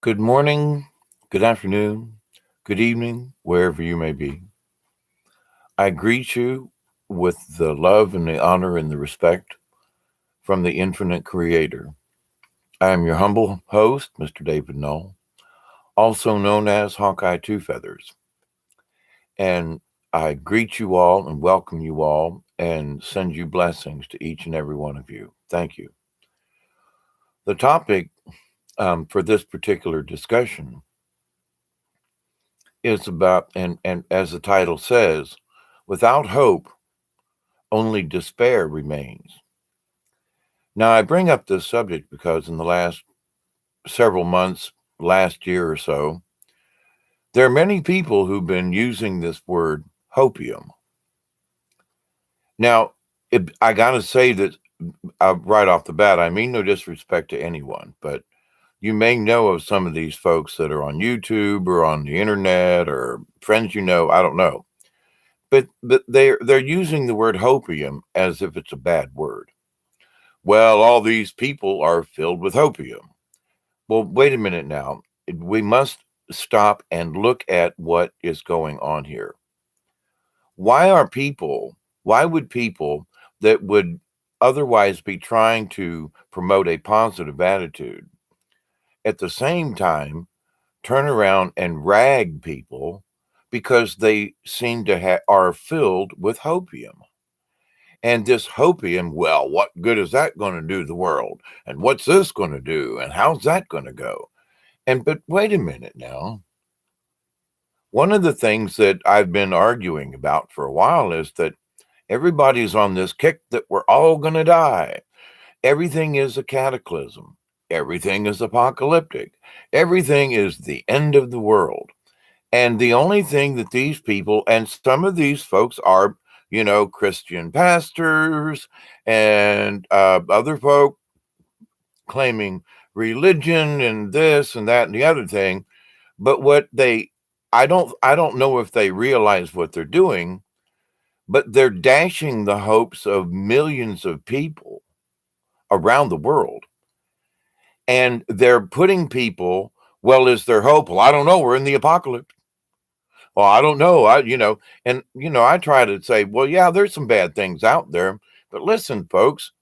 Good morning, good afternoon, good evening, wherever you may be. I greet you with the love and the honor and the respect from the infinite creator. I am your humble host, Mr. David Knoll, also known as Hawkeye Two Feathers. And I greet you all and welcome you all and send you blessings to each and every one of you. Thank you. The topic for this particular discussion is about, and as the title says, without hope, only despair remains. Now, I bring up this subject because in the last several months, last year or so, there are many people who've been using this word hopium. Now, I got to say that right off the bat, I mean no disrespect to anyone, but you may know of some of these folks that are on YouTube or on the internet or friends you know, I don't know. But they're using the word hopium as if it's a bad word. Well, all these people are filled with hopium. Well, wait a minute now. We must stop and look at what is going on here. Why would people that would otherwise be trying to promote a positive attitude at the same time turn around and rag people because they seem to are filled with hopium? And this hopium, well, what good is that going to do the world? And what's this going to do? And how's that going to go? But wait a minute now. One of the things that I've been arguing about for a while is that everybody's on this kick that we're all going to die. Everything is a cataclysm. Everything is apocalyptic. Everything is the end of the world. And the only thing that these people, and some of these folks are, Christian pastors and other folk claiming religion and this and that and the other thing. But I don't know if they realize what they're doing, but they're dashing the hopes of millions of people around the world. And they're putting people, well, is there hope? Well, I don't know. We're in the apocalypse. Well, I don't know. I try to say, well, yeah, there's some bad things out there. But listen, folks,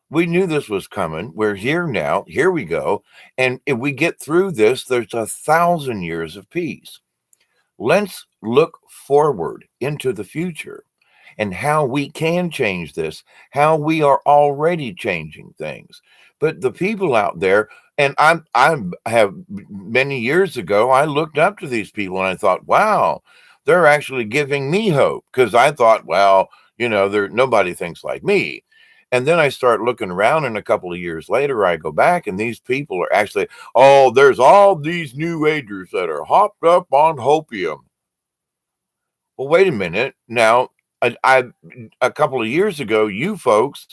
we knew this was coming. We're here now. Here we go. And if we get through this, there's 1,000 years of peace. Let's look forward into the future and how we can change this, how we are already changing things. But the people out there, and I have many years ago, I looked up to these people and I thought, wow, they're actually giving me hope because I thought, well, there nobody thinks like me. And then I start looking around, and a couple of years later, I go back, and these people are actually, oh, there's all these new agers that are hopped up on hopium. Well, wait a minute. Now, a couple of years ago, you folks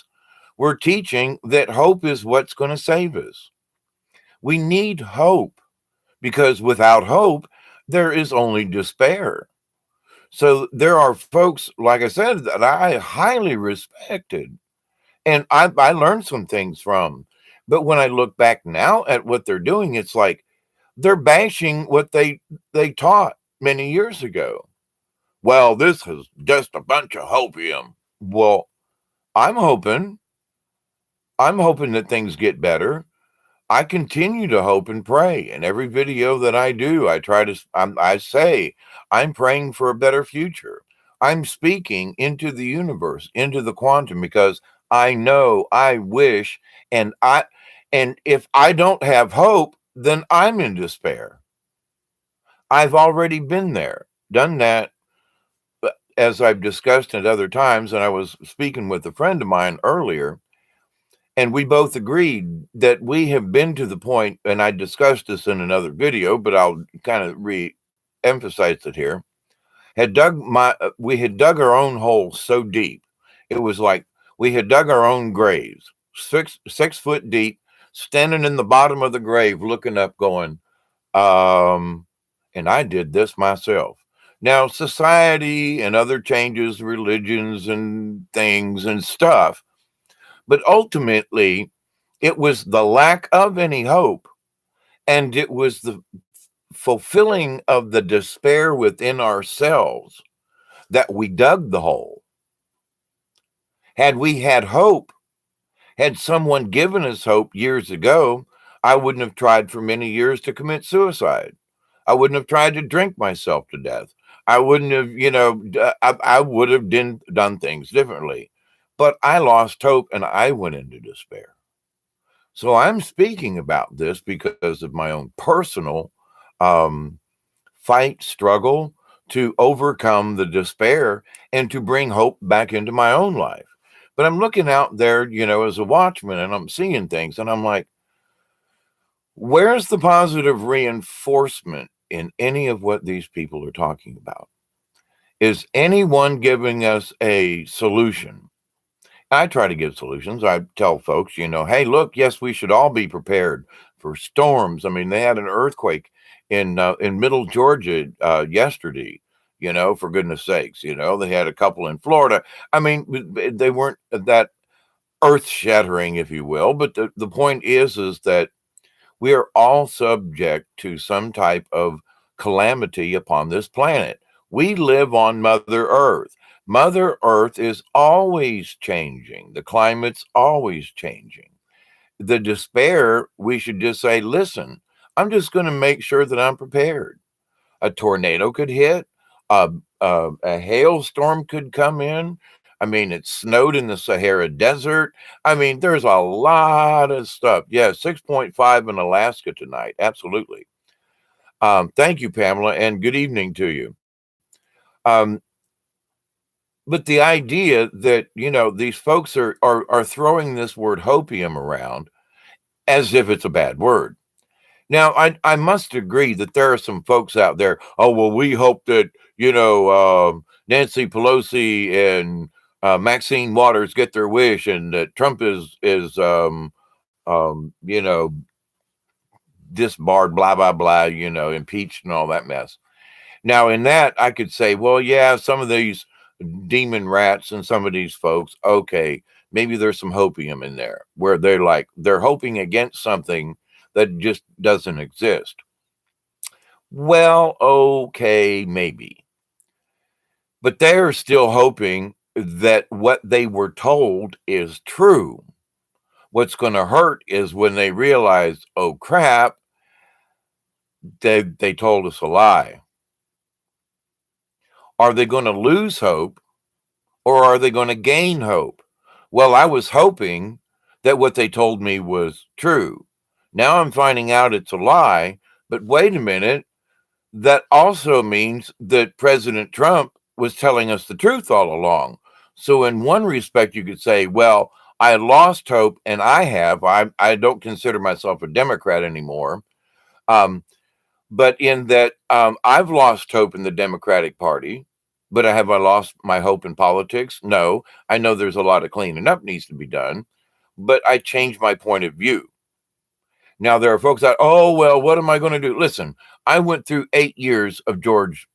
were teaching that hope is what's going to save us. We need hope because without hope, there is only despair. So there are folks, like I said, that I highly respected and I learned some things from. But when I look back now at what they're doing, it's like they're bashing what they taught many years ago. Well, this is just a bunch of hopium. Well, I'm hoping, I'm hoping that things get better. I continue to hope and pray. In every video that I do, I say, I'm praying for a better future. I'm speaking into the universe, into the quantum, because I know, I wish, and if I don't have hope, then I'm in despair. I've already been there, done that, as I've discussed at other times, and I was speaking with a friend of mine earlier, and we both agreed that we have been to the point, and I discussed this in another video, but I'll kind of re-emphasize it here. We had dug our own hole so deep, it was like we had dug our own graves, 6 foot deep, standing in the bottom of the grave, looking up, going, um, and I did this myself. Now, society and other changes, religions and things and stuff, but ultimately, it was the lack of any hope And it was the fulfilling of the despair within ourselves that we dug the hole. Had we had hope, had someone given us hope years ago, I wouldn't have tried for many years to commit suicide. I wouldn't have tried to drink myself to death. I wouldn't have, I would have done things differently. But I lost hope and I went into despair. So I'm speaking about this because of my own personal um, fight, struggle to overcome the despair and to bring hope back into my own life. But I'm looking out there, as a watchman and I'm seeing things and I'm like, where's the positive reinforcement in any of what these people are talking about? Is anyone giving us a solution? I try to give solutions. I tell folks, hey, look, yes, we should all be prepared for storms. I mean, they had an earthquake in Middle Georgia yesterday. For goodness sakes, they had a couple in Florida. I mean, they weren't that earth shattering, if you will. But the point is that we are all subject to some type of calamity upon this planet. We live on Mother Earth. Mother Earth is always changing. The climate's always changing. The despair, we should just say, listen, I'm just going to make sure that I'm prepared. A tornado could hit, a hailstorm could come in. I mean, it snowed in the Sahara Desert. I mean, there's a lot of stuff. Yeah, 6.5 in Alaska tonight. Absolutely. Thank you, Pamela, and good evening to you. But the idea that, these folks are throwing this word hopium around as if it's a bad word. Now, I must agree that there are some folks out there. Oh, well, we hope that, Nancy Pelosi and Maxine Waters get their wish and that Trump is disbarred, blah, blah, blah, impeached and all that mess. Now, in that, I could say, well, yeah, some of these demon rats and some of these folks, okay, maybe there's some hopium in there where they're hoping against something that just doesn't exist. Well, okay, maybe. But they're still hoping that what they were told is true. What's going to hurt is when they realize, oh crap, they told us a lie. Are they going to lose hope or are they going to gain hope? Well, I was hoping that what they told me was true. Now I'm finding out it's a lie, but wait a minute. That also means that President Trump was telling us the truth all along. So in one respect, you could say, well, I lost hope and I don't consider myself a Democrat anymore. But in that I've lost hope in the Democratic Party, but have I lost my hope in politics? No, I know there's a lot of cleaning up needs to be done, but I changed my point of view. Now there are folks that, oh, well, what am I going to do? Listen, I went through 8 years of George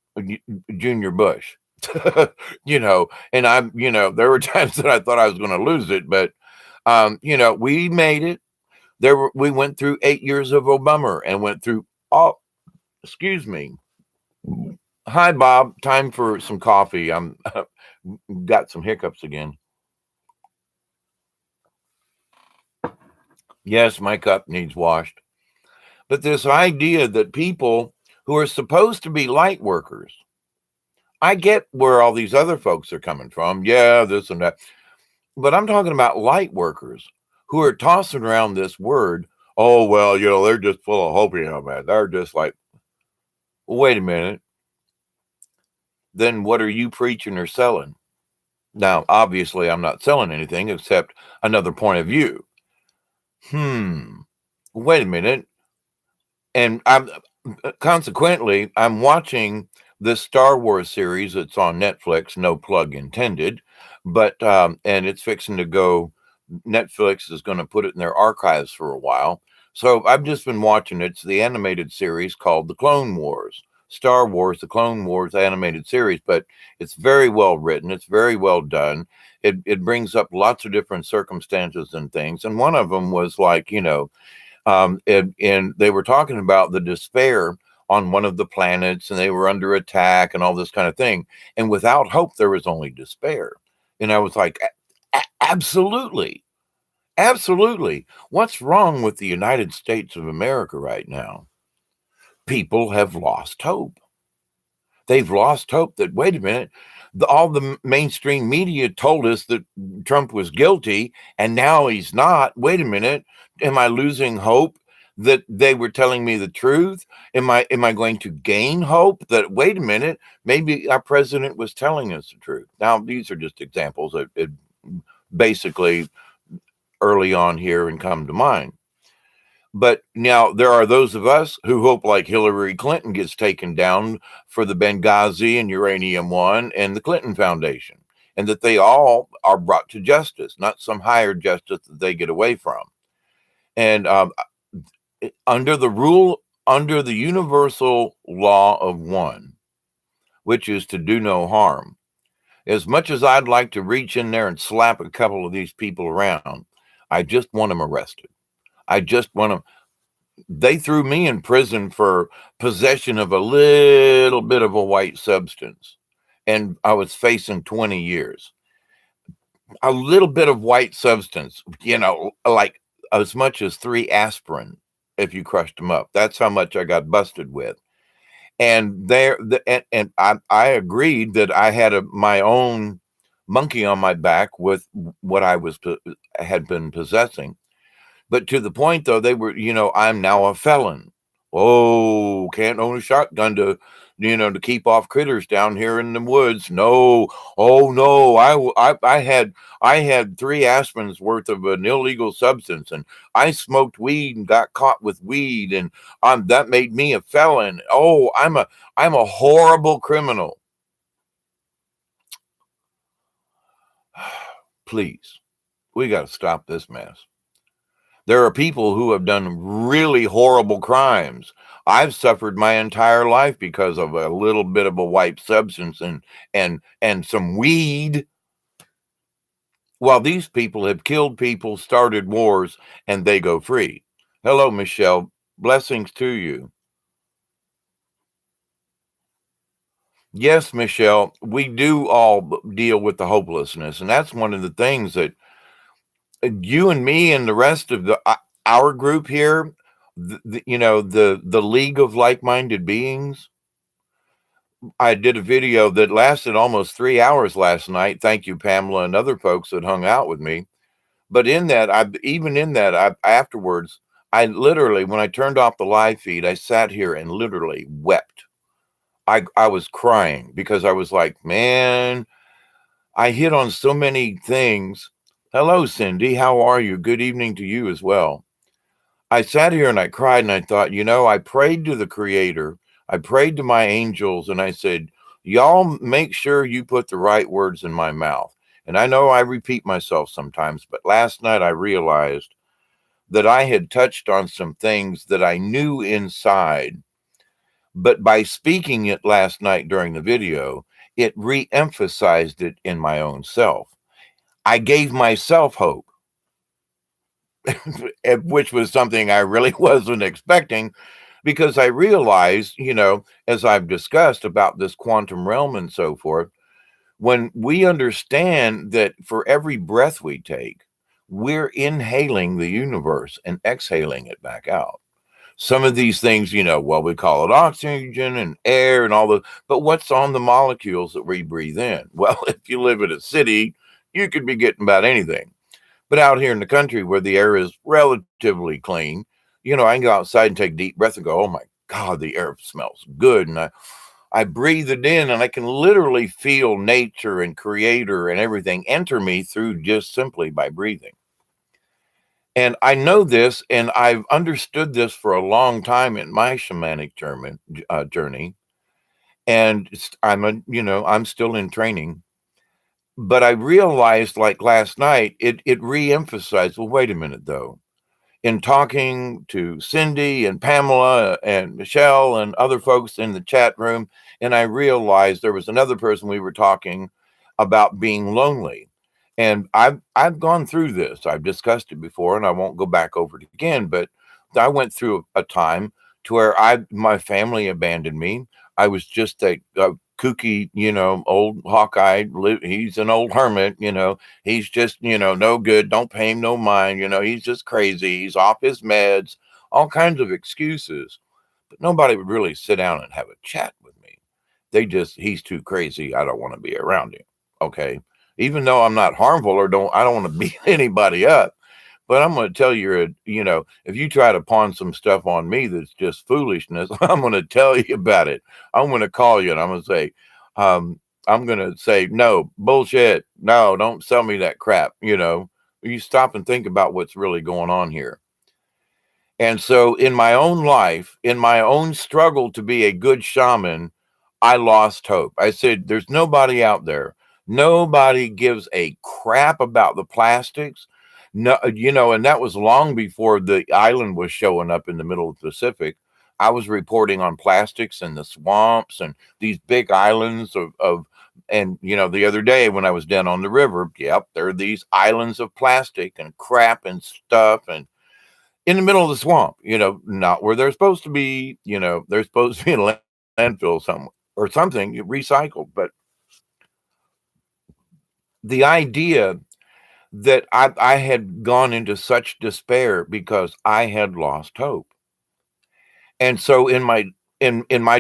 Junior Bush, and there were times that I thought I was going to lose it, but, we made it. We went through 8 years of Obama and went through all, excuse me. Hi, Bob. Time for some coffee. I'm got some hiccups again. Yes, my cup needs washed. But this idea that people who are supposed to be light workers, I get where all these other folks are coming from. Yeah, this and that. But I'm talking about light workers who are tossing around this word. Oh, well, they're just full of hopium, man. They're just like, well, wait a minute. Then what are you preaching or selling? Now, obviously, I'm not selling anything except another point of view. Wait a minute. And consequently, I'm watching this Star Wars series. It's on Netflix, no plug intended, but and it's fixing to go. Netflix is going to put it in their archives for a while. So I've just been watching it. It's the animated series called The Clone Wars. Star Wars, The Clone Wars animated series, but it's very well written. It's very well done. It brings up lots of different circumstances and things. And one of them was like, And they were talking about the despair on one of the planets, and they were under attack and all this kind of thing. And without hope, there was only despair. And I was like, absolutely, absolutely. What's wrong with the United States of America right now? People have lost hope. They've lost hope that, wait a minute, all the mainstream media told us that Trump was guilty and now he's not. Wait a minute, am I losing hope that they were telling me the truth? Am I going to gain hope that, wait a minute, maybe our president was telling us the truth? Now, these are just examples that basically early on here and come to mind. But now there are those of us who hope, like Hillary Clinton gets taken down for the Benghazi and Uranium One and the Clinton Foundation, and that they all are brought to justice, not some higher justice that they get away from. And under the universal law of one, which is to do no harm, as much as I'd like to reach in there and slap a couple of these people around, I just want them arrested. I just want them. They threw me in prison for possession of a little bit of a white substance, and I was facing 20 years. A little bit of white substance, like as much as 3 aspirin if you crushed them up. That's how much I got busted with. And I agreed that I had my own monkey on my back with what had been possessing. But to the point, though, they were, I'm now a felon. Oh, can't own a shotgun to keep off critters down here in the woods. No, oh no, I had 3 aspirins worth of an illegal substance, and I smoked weed and got caught with weed, and that made me a felon. Oh, I'm a horrible criminal. Please, we got to stop this mess. There are people who have done really horrible crimes. I've suffered my entire life because of a little bit of a white substance and some weed. While these people have killed people, started wars, and they go free. Hello, Michelle. Blessings to you. Yes, Michelle, we do all deal with the hopelessness, and that's one of the things that you and me and the rest of our group here, the League of Like-Minded Beings. I did a video that lasted almost 3 hours last night. Thank you, Pamela, and other folks that hung out with me. But afterwards, I literally, when I turned off the live feed, I sat here and literally wept. I was crying because I was like, man, I hit on so many things. Hello, Cindy. How are you? Good evening to you as well. I sat here and I cried and I thought, I prayed to the Creator. I prayed to my angels and I said, y'all make sure you put the right words in my mouth. And I know I repeat myself sometimes, but last night I realized that I had touched on some things that I knew inside. But by speaking it last night during the video, it re-emphasized it in my own self. I gave myself hope, which was something I really wasn't expecting, because I realized, as I've discussed about this quantum realm and so forth, when we understand that for every breath we take, we're inhaling the universe and exhaling it back out. Some of these things, we call it oxygen and air and all the, but what's on the molecules that we breathe in? Well, if you live in a city, you could be getting about anything. But out here in the country where the air is relatively clean, I can go outside and take a deep breath and go, oh my God, the air smells good. And I breathe it in and I can literally feel nature and creator and everything enter me through just simply by breathing. And I know this, and I've understood this for a long time in my shamanic journey. And I'm still in training. But I realized, like last night, it re-emphasized, well, wait a minute, though. In talking to Cindy and Pamela and Michelle and other folks in the chat room, and I realized there was another person we were talking about being lonely. And I've gone through this. I've discussed it before, and I won't go back over it again. But I went through a time to where my family abandoned me. I was just a kooky, old Hawkeye. He's an old hermit, He's just, no good. Don't pay him no mind. He's just crazy. He's off his meds, all kinds of excuses. But nobody would really sit down and have a chat with me. He's too crazy. I don't want to be around him. Okay. Even though I'm not harmful I don't want to beat anybody up. But I'm going to tell you, if you try to pawn some stuff on me that's just foolishness, I'm going to tell you about it. I'm going to call you and I'm going to say, no, bullshit. No, don't sell me that crap. You stop and think about what's really going on here. And so in my own life, in my own struggle to be a good shaman, I lost hope. I said, there's nobody out there. Nobody gives a crap about the plastics. No, and that was long before the island was showing up in the middle of the Pacific. I was reporting on plastics and the swamps and these big islands and the other day when I was down on the river, yep, there are these islands of plastic and crap and stuff and in the middle of the swamp, not where they're supposed to be, they're supposed to be in a landfill somewhere or something recycled. But the idea that I had gone into such despair because I had lost hope. And so in my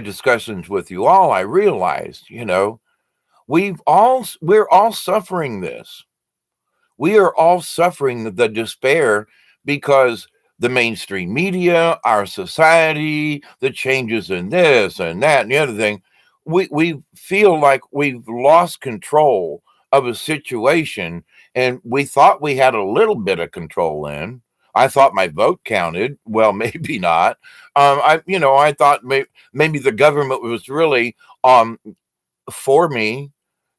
discussions with you all, I realized, we're all suffering this. We are all suffering the despair because the mainstream media, our society, the changes in this and that and the other thing, we feel like we've lost control of a situation, and we thought we had a little bit of control in. I thought my vote counted. Well, maybe not. I thought maybe the government was really for me.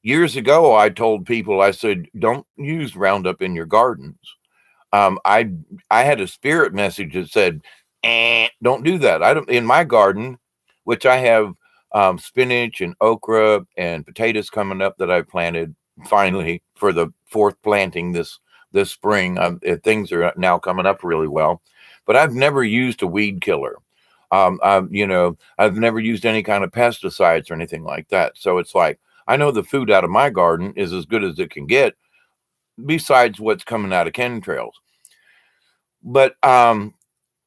Years ago, I told people, I said, don't use Roundup in your gardens. I had a spirit message that said, don't do that. I don't in my garden, which I have spinach and okra and potatoes coming up that I planted finally for the fourth planting this spring. Things are now coming up really well, but I've never used a weed killer. I've never used any kind of pesticides or anything like that. So it's like I know the food out of my garden is as good as it can get, besides what's coming out of chemtrails. But I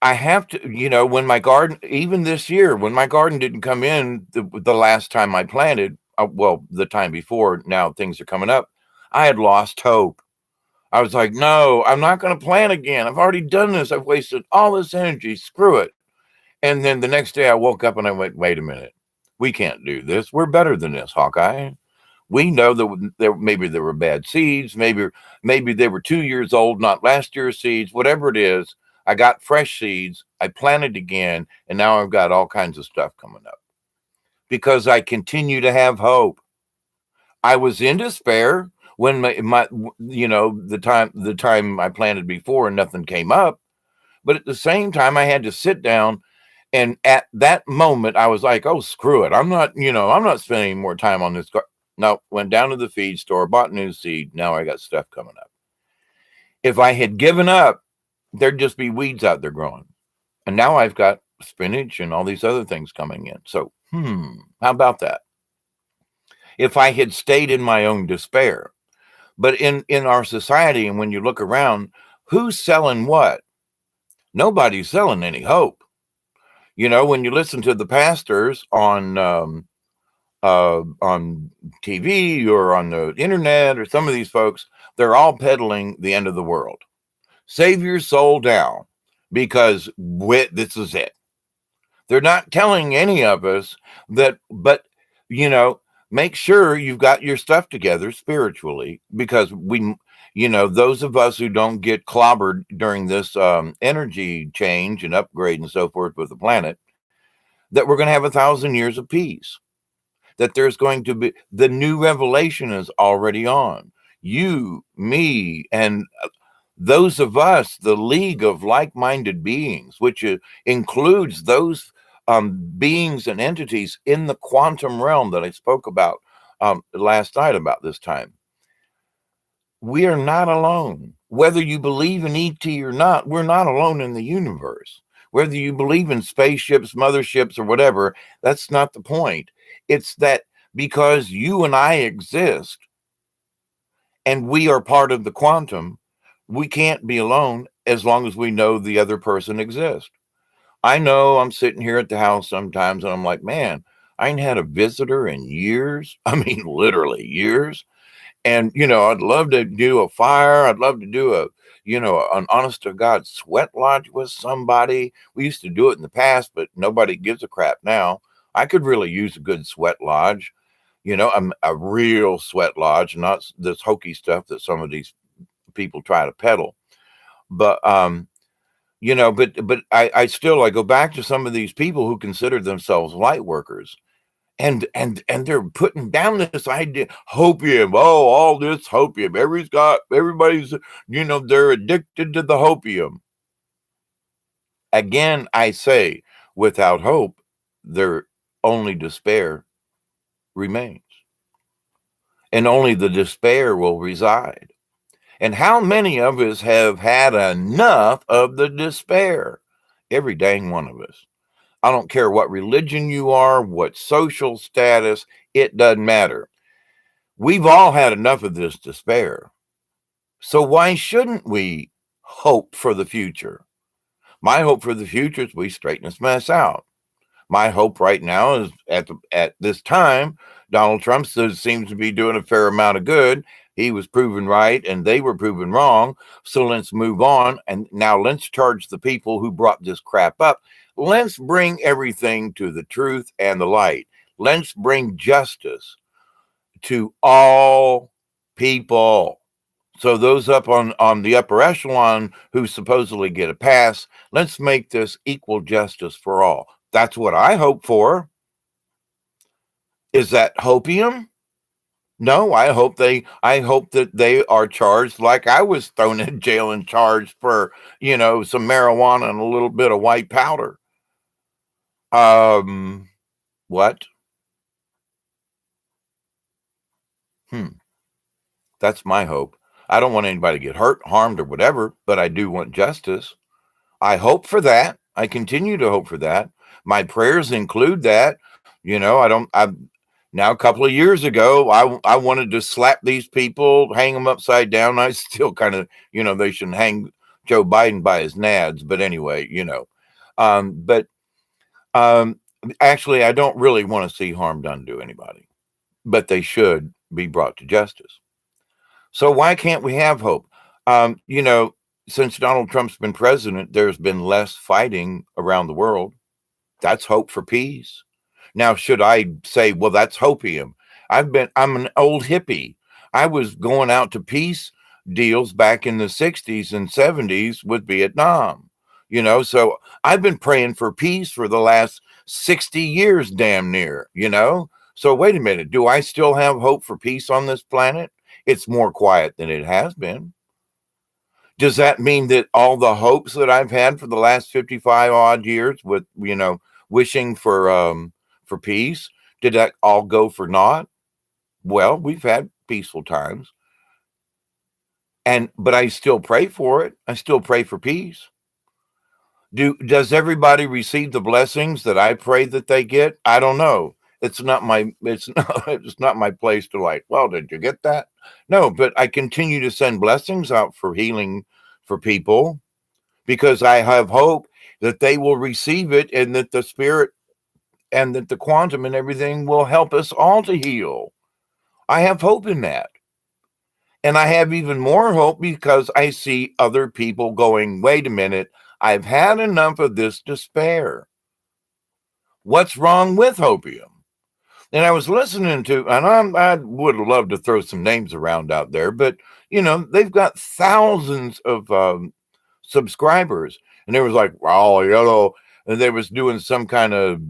have to, when my garden, even this year, when my garden didn't come in the last time I planted, the time before, now things are coming up, I had lost hope. I was like, no, I'm not going to plant again. I've already done this. I've wasted all this energy. Screw it. And then the next day I woke up and I went, wait a minute. We can't do this. We're better than this, Hawkeye. We know that maybe there were bad seeds. Maybe they were 2 years old, not last year's seeds, whatever it is. I got fresh seeds. I planted again. And now I've got all kinds of stuff coming up because I continue to have hope. I was in despair when the time I planted before and nothing came up. But at the same time, I had to sit down. And at that moment, I was like, oh, screw it. I'm not spending more time on this. No, went down to the feed store, bought new seed. Now I got stuff coming up. If I had given up, there'd just be weeds out there growing. And now I've got spinach and all these other things coming in. So, how about that? If I had stayed in my own despair. But in our society, and when you look around, who's selling what? Nobody's selling any hope. When you listen to the pastors on TV or on the internet or some of these folks, they're all peddling the end of the world. Save your soul down because this is it. They're not telling any of us that, but make sure you've got your stuff together spiritually because those of us who don't get clobbered during this energy change and upgrade and so forth with the planet, that we're going to have 1,000 years of peace. That there's going to be the new revelation is already on you, me, and those of us, the league of like-minded beings, which includes those beings and entities in the quantum realm that I spoke about last night about this time. We are not alone. Whether you believe in ET or not, we're not alone in the universe. Whether you believe in spaceships, motherships, or whatever, that's not the point. It's that because you and I exist and we are part of the quantum, we can't be alone as long as we know the other person exists. I know I'm sitting here at the house sometimes and I'm like, man, I ain't had a visitor in years. I mean, literally years. And, I'd love to do a fire. I'd love to do an honest to God sweat lodge with somebody. We used to do it in the past, but nobody gives a crap now. I could really use a good sweat lodge, a real sweat lodge, not this hokey stuff that some of these people try to peddle. But, but I still, I go back to some of these people who consider themselves light workers and they're putting down this idea hopium. Oh, all this hopium. Everybody's they're addicted to the hopium. Again, I say, without hope, there only despair remains, and only the despair will reside. And how many of us have had enough of the despair? Every dang one of us. I don't care what religion you are, what social status, it doesn't matter. We've all had enough of this despair. So why shouldn't we hope for the future? My hope for the future is we straighten this mess out. My hope right now is at this time, Donald Trump seems to be doing a fair amount of good. He was proven right and they were proven wrong. So let's move on. And now let's charge the people who brought this crap up. Let's bring everything to the truth and the light. Let's bring justice to all people. So those up on the upper echelon who supposedly get a pass, let's make this equal justice for all. That's what I hope for. Is that hopium? No, I hope that they are charged like I was thrown in jail and charged for, some marijuana and a little bit of white powder. What? That's my hope. I don't want anybody to get hurt, harmed, or whatever, but I do want justice. I hope for that. I continue to hope for that. My prayers include that. I now a couple of years ago, I wanted to slap these people, hang them upside down. I still kind of, they shouldn't hang Joe Biden by his nads, but anyway, but actually, I don't really want to see harm done to anybody, but they should be brought to justice. So why can't we have hope? Since Donald Trump's been president, there's been less fighting around the world. That's hope for peace. Now, should I say, well, that's hopium? I'm an old hippie. I was going out to peace deals back in the 60s and 70s with Vietnam. So I've been praying for peace for the last 60 years, damn near, So wait a minute. Do I still have hope for peace on this planet? It's more quiet than it has been. Does that mean that all the hopes that I've had for the last 55 odd years with, wishing for peace, did that all go for naught? Well, we've had peaceful times. But I still pray for it. I still pray for peace. Does everybody receive the blessings that I pray that they get? I don't know. It's not my place to like, well, did you get that? No, but I continue to send blessings out for healing for people because I have hope that they will receive it and that the spirit and that the quantum and everything will help us all to heal. I have hope in that. And I have even more hope because I see other people going, wait a minute, I've had enough of this despair. What's wrong with hopium? And I was listening to, and I would love to throw some names around out there, but they've got thousands of subscribers, and they was like, oh, and they was doing some kind of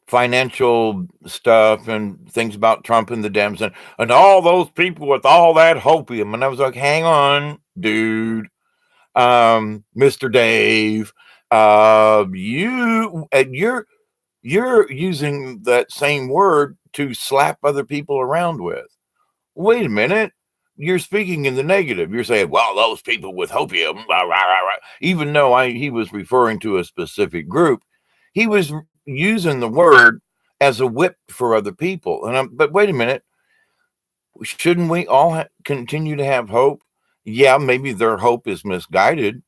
financial stuff and things about Trump and the Dems and all those people with all that hopium, and I was like, hang on, dude. Mr. Dave, you're using that same word to slap other people around with. Wait a minute. you're speaking in the negative. You're saying, well, those people with hopium, rah, rah, rah, rah. Even though he was referring to a specific group, he was using the word as a whip for other people. But wait a minute, shouldn't we all continue to have hope? Yeah, maybe their hope is misguided,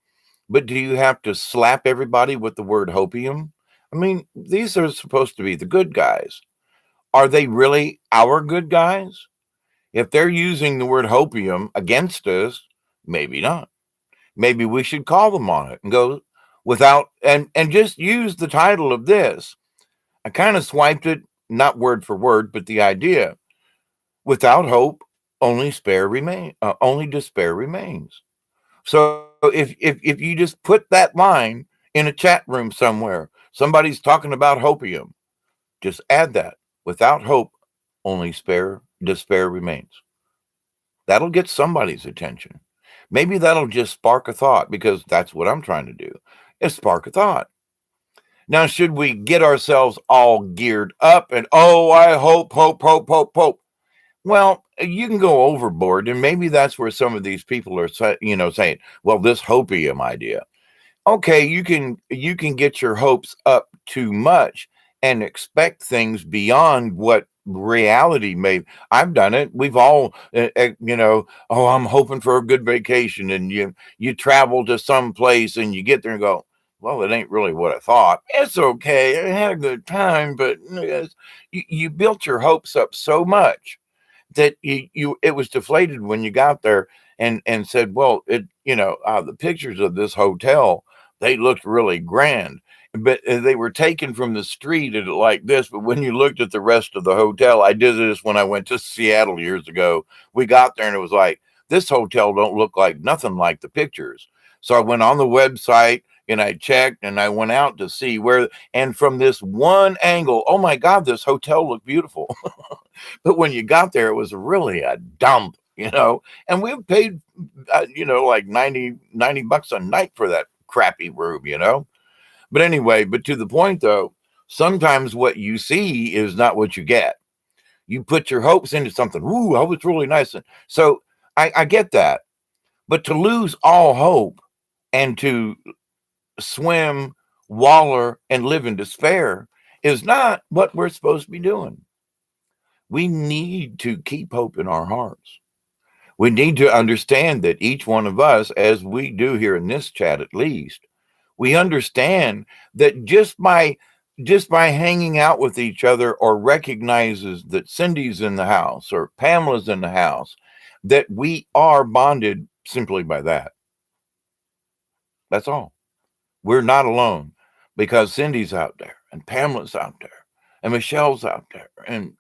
but do you have to slap everybody with the word hopium? I mean, these are supposed to be the good guys. Are they really our good guys? If they're using the word hopium against us, maybe not. Maybe we should call them on it and go without and just use the title of this. I kind of swiped it, not word for word, but the idea. Without hope, only despair remains. So if you just put that line in a chat room somewhere, somebody's talking about hopium, just add that. Without hope, only despair remains. That'll get somebody's attention. Maybe that'll just spark a thought, because that's what I'm trying to do, is spark a thought. Now, should we get ourselves all geared up and, oh, I hope, hope, hope, hope, hope? Well, you can go overboard, and maybe that's where some of these people are, saying, well, this hopium idea. Okay, you can get your hopes up too much and expect things beyond what reality may. I've done it. We've all, oh, I'm hoping for a good vacation, and you travel to some place and you get there and go, well, it ain't really what I thought. It's okay. I had a good time, but you built your hopes up so much that it was deflated when you got there, and said, well, the pictures of this hotel, they looked really grand, but they were taken from the street like this. But when you looked at the rest of the hotel, I did this when I went to Seattle years ago. We got there and it was like, this hotel don't look like nothing like the pictures. So I went on the website and I checked and I went out to see where, and from this one angle, oh my God, this hotel looked beautiful. But when you got there, it was really a dump. And we paid, like 90 bucks a night for that crappy room. But anyway, but to the point though, sometimes what you see is not what you get. You put your hopes into something. Ooh, oh, it's really nice. So I get that. But to lose all hope and to swim, waller, and live in despair is not what we're supposed to be doing. We need to keep hope in our hearts. We need to understand that each one of us, as we do here in this chat at least, we understand that just by hanging out with each other, or recognizes that Cindy's in the house or Pamela's in the house, that we are bonded simply by that. That's all. We're not alone, because Cindy's out there and Pamela's out there and Michelle's out there and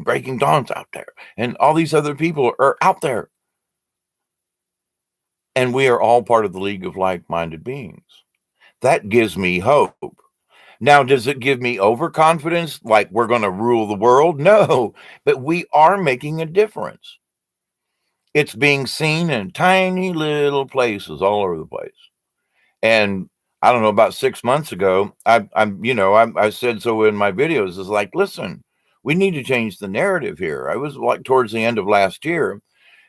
Breaking Dawn's out there and all these other people are out there. And we are all part of the League of Like-Minded Beings. That gives me hope. Now, does it give me overconfidence like we're going to rule the world? No, but we are making a difference. It's being seen in tiny little places all over the place. And I don't know, about 6 months ago, I said so in my videos, is like, listen, we need to change the narrative here. I was like towards the end of last year,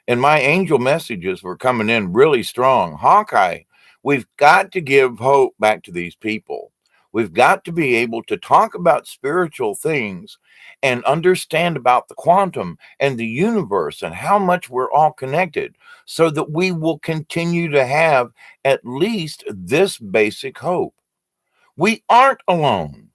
and my angel messages were coming in really strong. Hawkeye, we've got to give hope back to these people. We've got to be able to talk about spiritual things and understand about the quantum and the universe and how much we're all connected, so that we will continue to have at least this basic hope. We aren't alone,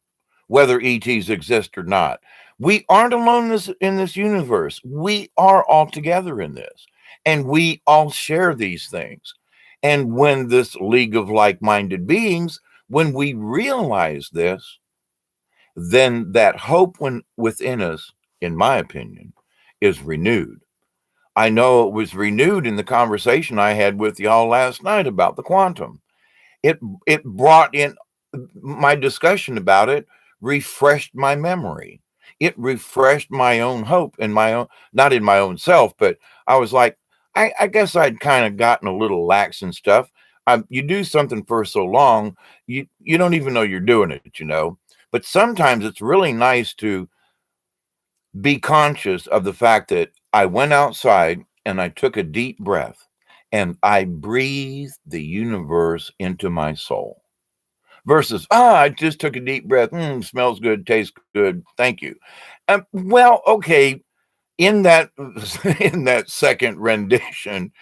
whether ETs exist or not. We aren't alone in this universe. We are all together in this, and we all share these things. And when this League of Like-Minded Beings, when we realize this, then that hope within us, in my opinion, is renewed. I know it was renewed in the conversation I had with y'all last night about the quantum. It brought in my discussion about it, refreshed my memory. It refreshed my own hope in my own, not in my own self, but I was like, I guess I'd kind of gotten a little lax and stuff. You do something for so long, you don't even know you're doing it. But sometimes it's really nice to be conscious of the fact that I went outside and I took a deep breath and I breathed the universe into my soul versus, I just took a deep breath. Smells good, tastes good. Thank you. Well, okay. In that, in that second rendition,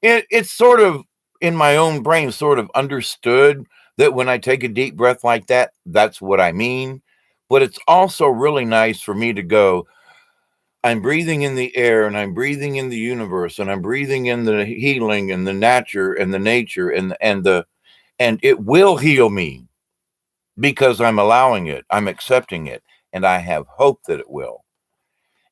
it's sort of in my own brain, sort of understood that when I take a deep breath like that, that's what I mean. But it's also really nice for me to go, I'm breathing in the air and I'm breathing in the universe and I'm breathing in the healing and the nature and it will heal me because I'm allowing it, I'm accepting it, and I have hope that it will.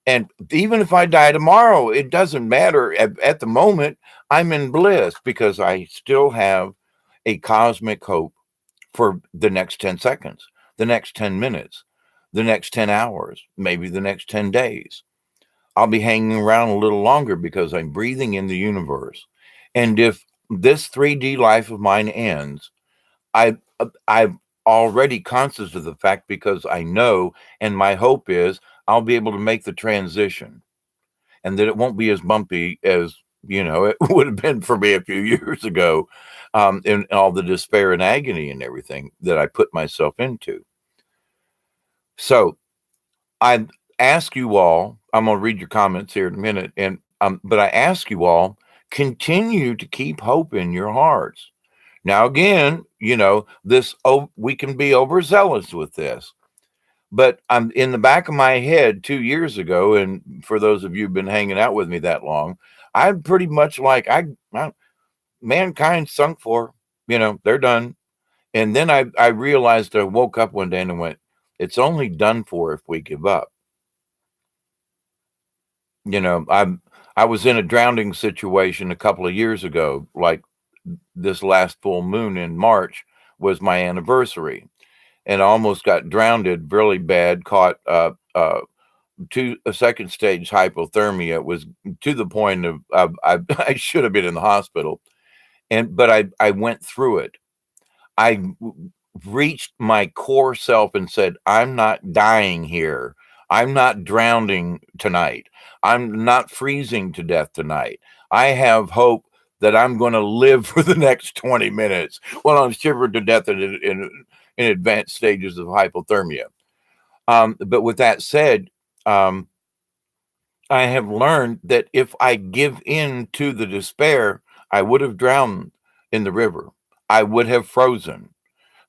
And even if I die tomorrow, it doesn't matter. At the moment, I'm in bliss because I still have a cosmic hope for the next 10 seconds, the next 10 minutes, the next 10 hours, maybe the next 10 days. I'll be hanging around a little longer because I'm breathing in the universe. And if this 3D life of mine ends, I've already conscious of the fact because I know, and my hope is I'll be able to make the transition and that it won't be as bumpy as it would have been for me a few years ago, in all the despair and agony and everything that I put myself into. So I ask you all, I'm going to read your comments here in a minute, but I ask you all, continue to keep hope in your hearts. Now, again, we can be overzealous with this, but I'm in the back of my head 2 years ago, and for those of you who've been hanging out with me that long, I'm pretty much like mankind sunk for, they're done. And then I realized I woke up one day and I went, it's only done for if we give up. I was in a drowning situation a couple of years ago, like this last full moon in March was my anniversary, and I almost got drowned really bad, caught to a second stage hypothermia. It was to the point of I should have been in the hospital, but I went through it. I reached my core self and said, I'm not dying here. I'm not drowning tonight. I'm not freezing to death tonight. I have hope that I'm going to live for the next 20 minutes while I'm shivered to death in advanced stages of hypothermia. But with that said, I have learned that if I give in to the despair, I would have drowned in the river. I would have frozen.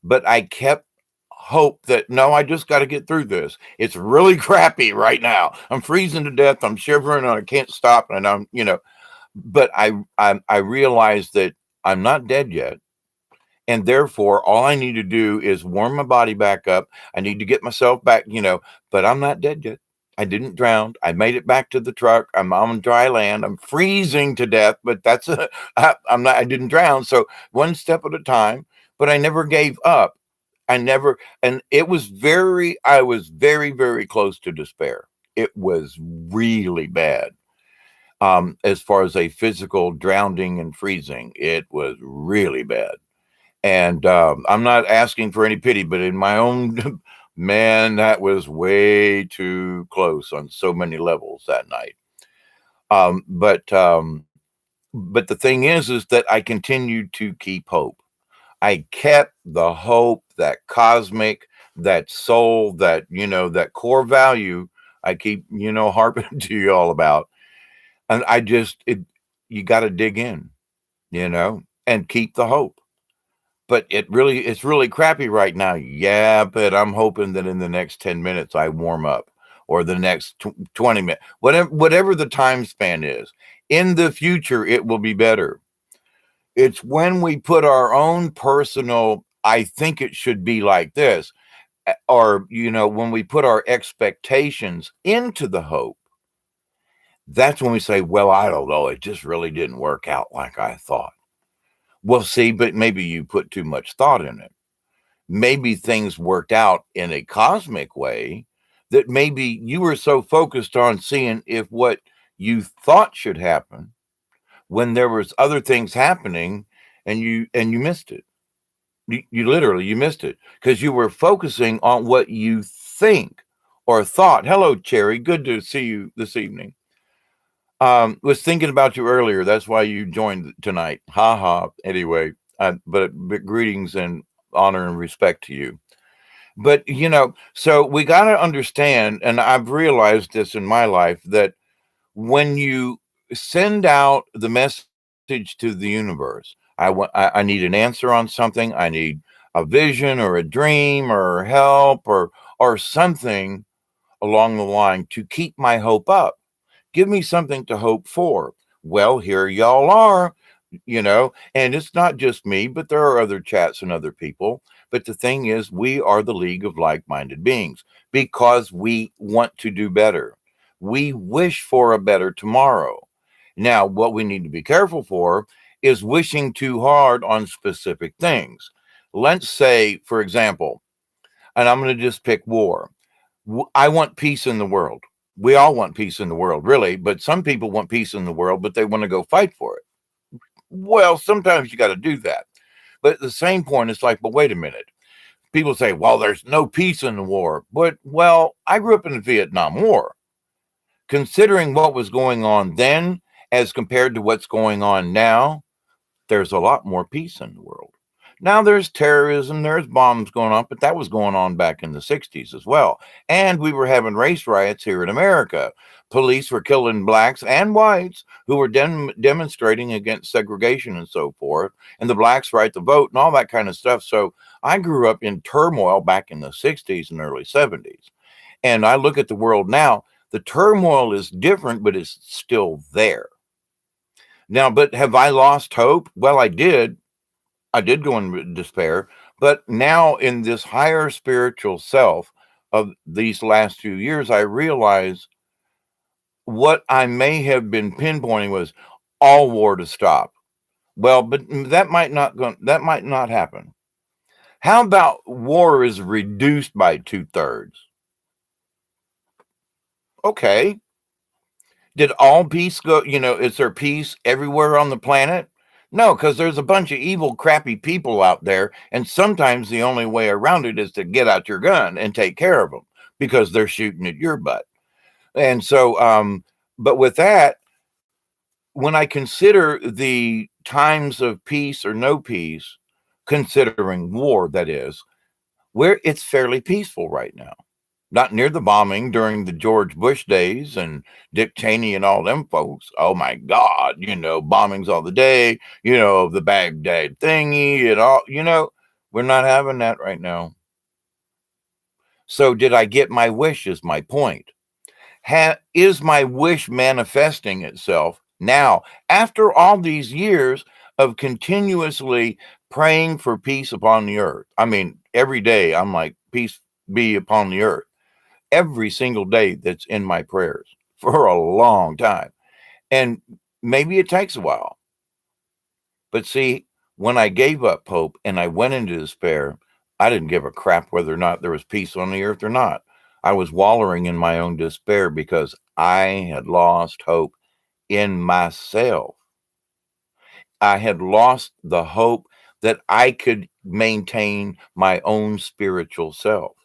But I kept hope that no, I just got to get through this. It's really crappy right now. I'm freezing to death. I'm shivering and I can't stop. And but I realized that I'm not dead yet. And therefore, all I need to do is warm my body back up. I need to get myself back, but I'm not dead yet. I didn't drown. I made it back to the truck. I'm on dry land. I'm freezing to death, but I didn't drown. So one step at a time, but I never gave up. And I was very, very close to despair. It was really bad. As far as a physical drowning and freezing, it was really bad. And I'm not asking for any pity, but in my own man, that was way too close on so many levels that night. Um, but um, but the thing is that I continued to keep hope. I kept the hope, that cosmic, that soul, that core value. I keep harping to you all about, and you got to dig in, and keep the hope. But it's really crappy right now. Yeah, but I'm hoping that in the next 10 minutes I warm up, or the next 20 minutes, whatever the time span is. In the future, it will be better. It's when we put our own personal, I think it should be like this, or, when we put our expectations into the hope, that's when we say, well, I don't know. It just really didn't work out like I thought. Well, see, but maybe you put too much thought in it. Maybe things worked out in a cosmic way that maybe you were so focused on seeing if what you thought should happen when there was other things happening, and you missed it. You literally, you missed it because you were focusing on what you think or thought. Hello, Cherry. Good to see you this evening. Was thinking about you earlier. That's why you joined tonight. Ha ha. Anyway, but greetings and honor and respect to you. But so we got to understand, and I've realized this in my life, that when you send out the message to the universe, I need an answer on something. I need a vision or a dream or help or something along the line to keep my hope up. Give me something to hope for. Well, here y'all are, and it's not just me, but there are other chats and other people. But the thing is, we are the league of like minded beings because we want to do better. We wish for a better tomorrow. Now, what we need to be careful for is wishing too hard on specific things. Let's say, for example, and I'm going to just pick war. I want peace in the world. We all want peace in the world, really, but some people want peace in the world, but they want to go fight for it. Well, sometimes you got to do that. But at the same point, it's like, but wait a minute. People say, well, there's no peace in the war. But, well, I grew up in the Vietnam War. Considering what was going on then as compared to what's going on now, there's a lot more peace in the world. Now there's terrorism, there's bombs going on, but that was going on back in the 60s as well. And we were having race riots here in America. Police were killing blacks and whites who were demonstrating against segregation and so forth, and the blacks' right to vote and all that kind of stuff. So I grew up in turmoil back in the 60s and early 70s. And I look at the world now, the turmoil is different, but it's still there. Now, but have I lost hope? Well, I did. I did go in despair, but now in this higher spiritual self of these last few years, I realize what I may have been pinpointing was all war to stop. Well, but that might not happen. How about war is reduced by 2/3? Okay. Did all peace go, is there peace everywhere on the planet? No, because there's a bunch of evil, crappy people out there. And sometimes the only way around it is to get out your gun and take care of them because they're shooting at your butt. And so, but with that, when I consider the times of peace or no peace, considering war, that is, where it's fairly peaceful right now. Not near the bombing during the George Bush days and Dick Cheney and all them folks. Oh my God, bombings all the day, the Baghdad thingy and all, we're not having that right now. So did I get my wish is my point. Is my wish manifesting itself now after all these years of continuously praying for peace upon the earth? I mean, every day I'm like, peace be upon the earth every single day that's in my prayers for a long time. And maybe it takes a while. But see, when I gave up hope and I went into despair, I didn't give a crap whether or not there was peace on the earth or not. I was wallowing in my own despair because I had lost hope in myself. I had lost the hope that I could maintain my own spiritual self.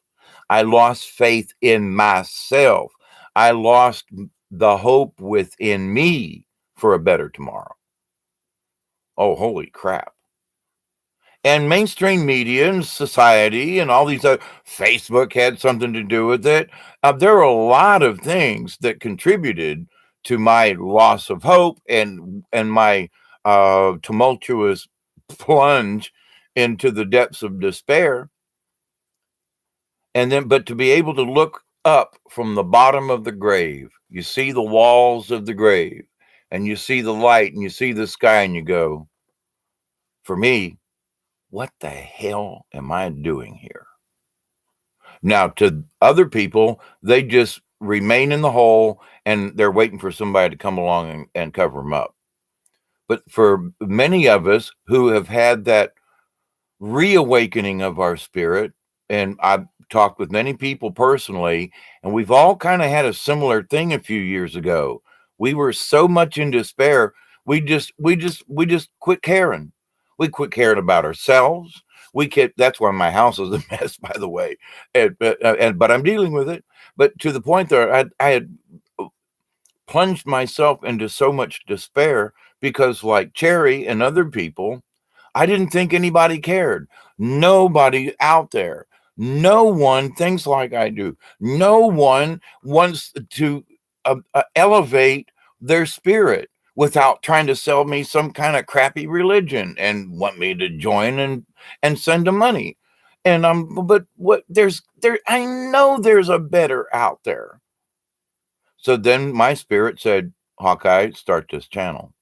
I lost faith in myself. I lost the hope within me for a better tomorrow. Oh, holy crap. And mainstream media and society and all these other, Facebook had something to do with it. There are a lot of things that contributed to my loss of hope and my tumultuous plunge into the depths of despair. And then, but to be able to look up from the bottom of the grave, you see the walls of the grave and you see the light and you see the sky and you go, for me, what the hell am I doing here? Now, to other people, they just remain in the hole and they're waiting for somebody to come along and cover them up. But for many of us who have had that reawakening of our spirit, and I've talked with many people personally, and we've all kind of had a similar thing a few years ago. We were so much in despair, we just quit caring. We quit caring about ourselves. That's why my house is a mess, by the way. But I'm dealing with it. But to the point that I had plunged myself into so much despair because, like Cherry and other people, I didn't think anybody cared. Nobody out there. No one thinks like I do. No one wants to elevate their spirit without trying to sell me some kind of crappy religion and want me to join and send them money. And but what there I know there's a better out there. So then my spirit said, Hawkeye, start this channel.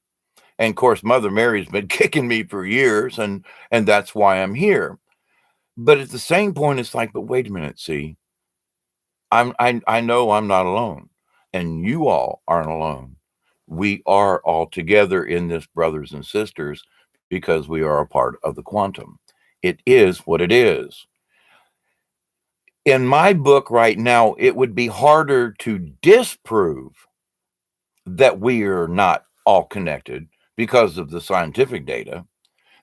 And of course, Mother Mary's been kicking me for years, and that's why I'm here. But at the same point, it's like, but wait a minute, see, I know I'm not alone, and you all aren't alone. We are all together in this, brothers and sisters, because we are a part of the quantum. It is what it is. In my book right now, it would be harder to disprove that we are not all connected because of the scientific data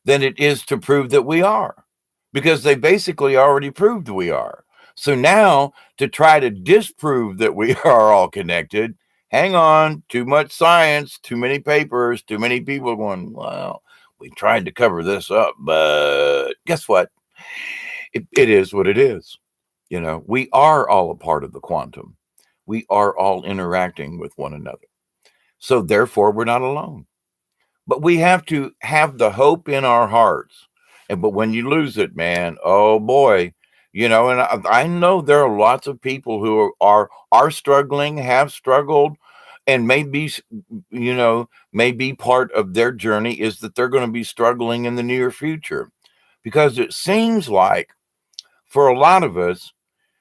than it is to prove that we are, because they basically already proved we are. So now to try to disprove that we are all connected, hang on, too much science, too many papers, too many people going, well, we tried to cover this up, but guess what? It is what it is. We are all a part of the quantum. We are all interacting with one another. So therefore, we're not alone. But we have to have the hope in our hearts. But when you lose it, man, oh boy, and I know there are lots of people who are struggling, have struggled, and maybe maybe part of their journey is that they're going to be struggling in the near future, because it seems like for a lot of us,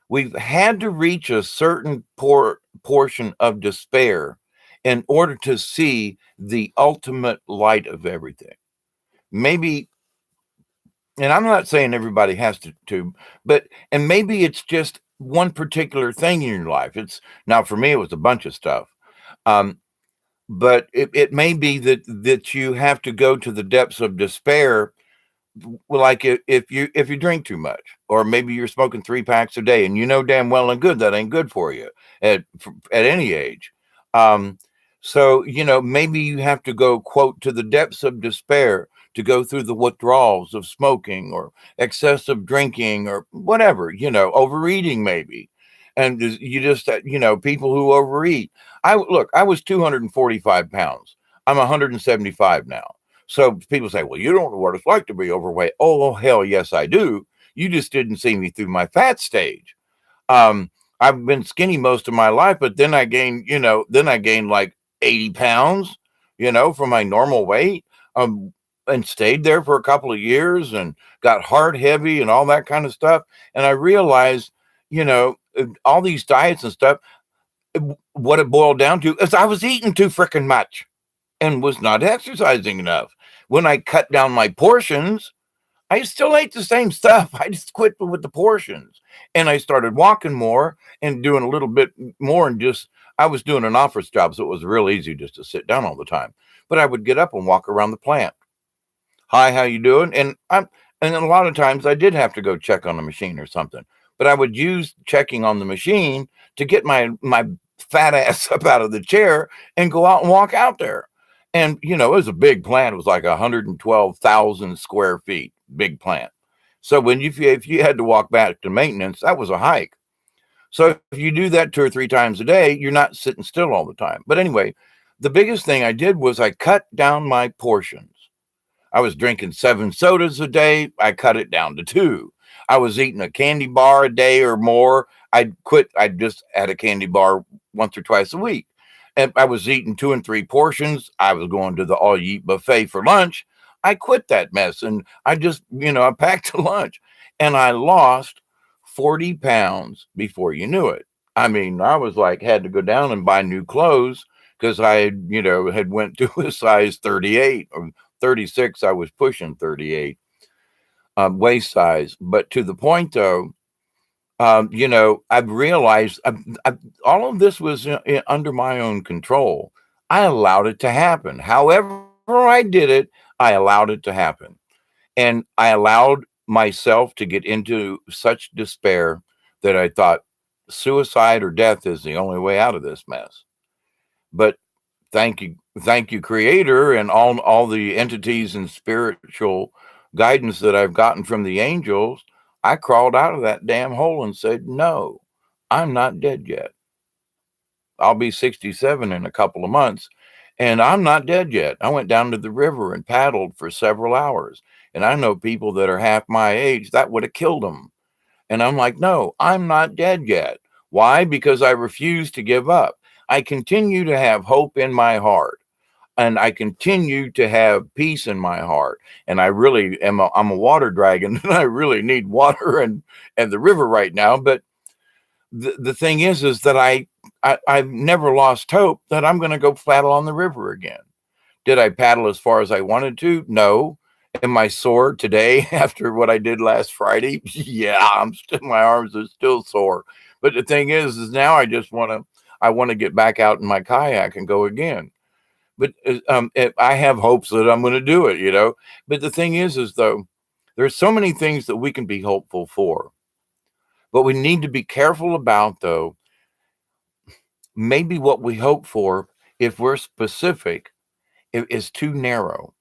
we've had to reach a certain portion of despair in order to see the ultimate light of everything. Maybe, and I'm not saying everybody has to, but, and maybe it's just one particular thing in your life. It's now for me, it was a bunch of stuff. Um, but it may be that you have to go to the depths of despair. Well, like if you drink too much, or maybe you're smoking 3 packs a day, and you know damn well and good that ain't good for you at any age. Um, so maybe you have to go, quote, to the depths of despair to go through the withdrawals of smoking or excessive drinking or whatever, overeating maybe. And you just people who overeat. I was 245 pounds. I'm 175 now. So people say, well, you don't know what it's like to be overweight. Oh, hell yes, I do. You just didn't see me through my fat stage. Um, I've been skinny most of my life, but then I gained like 80 pounds, from my normal weight, and stayed there for a couple of years and got heart heavy and all that kind of stuff. And I realized, all these diets and stuff, what it boiled down to is I was eating too freaking much and was not exercising enough. When I cut down my portions, I still ate the same stuff. I just quit with the portions. And I started walking more and doing a little bit more, and just, I was doing an office job, so it was real easy just to sit down all the time. But I would get up and walk around the plant. Hi, how you doing? And a lot of times I did have to go check on the machine or something. But I would use checking on the machine to get my fat ass up out of the chair and go out and walk out there. And it was a big plant. It was like 112,000 square feet, big plant. So if you had to walk back to maintenance, that was a hike. So if you do that 2 or 3 times a day, you're not sitting still all the time. But anyway, the biggest thing I did was I cut down my portions. I was drinking 7 sodas a day. I cut it down to 2. I was eating a candy bar a day or more. I quit. I just had a candy bar once or twice a week. And I was eating 2 and 3 portions. I was going to the all you eat buffet for lunch. I quit that mess, and I just, I packed a lunch, and I lost 40 pounds before you knew it. I mean, I was like, had to go down and buy new clothes because I had went to a size 38 or 36. I was pushing 38 waist size. But to the point though, I've realized all of this was under my own control. I allowed it to happen. However I did it, I allowed it to happen. And I allowed myself to get into such despair that I thought suicide or death is the only way out of this mess. But thank you, Creator, and all the entities and spiritual guidance that I've gotten from the angels. I crawled out of that damn hole and said, "No, I'm not dead yet. I'll be 67 in a couple of months, and I'm not dead yet." I went down to the river and paddled for several hours. And I know people that are half my age that would have killed them. And I'm like, "No, I'm not dead yet." Why? Because I refuse to give up. I continue to have hope in my heart, and I continue to have peace in my heart. And I really am I'm a water dragon, and I really need water and the river right now. But the thing is that I've never lost hope that I'm going to go paddle on the river again. Did I paddle as far as I wanted to? No. Am I sore today after what I did last Friday? Yeah, my arms are still sore. But the thing is now I want to get back out in my kayak and go again. But I have hopes that I'm going to do it, you know. But the thing is though, there's so many things that we can be hopeful for. But we need to be careful about, though, maybe what we hope for, if we're specific, is too narrow.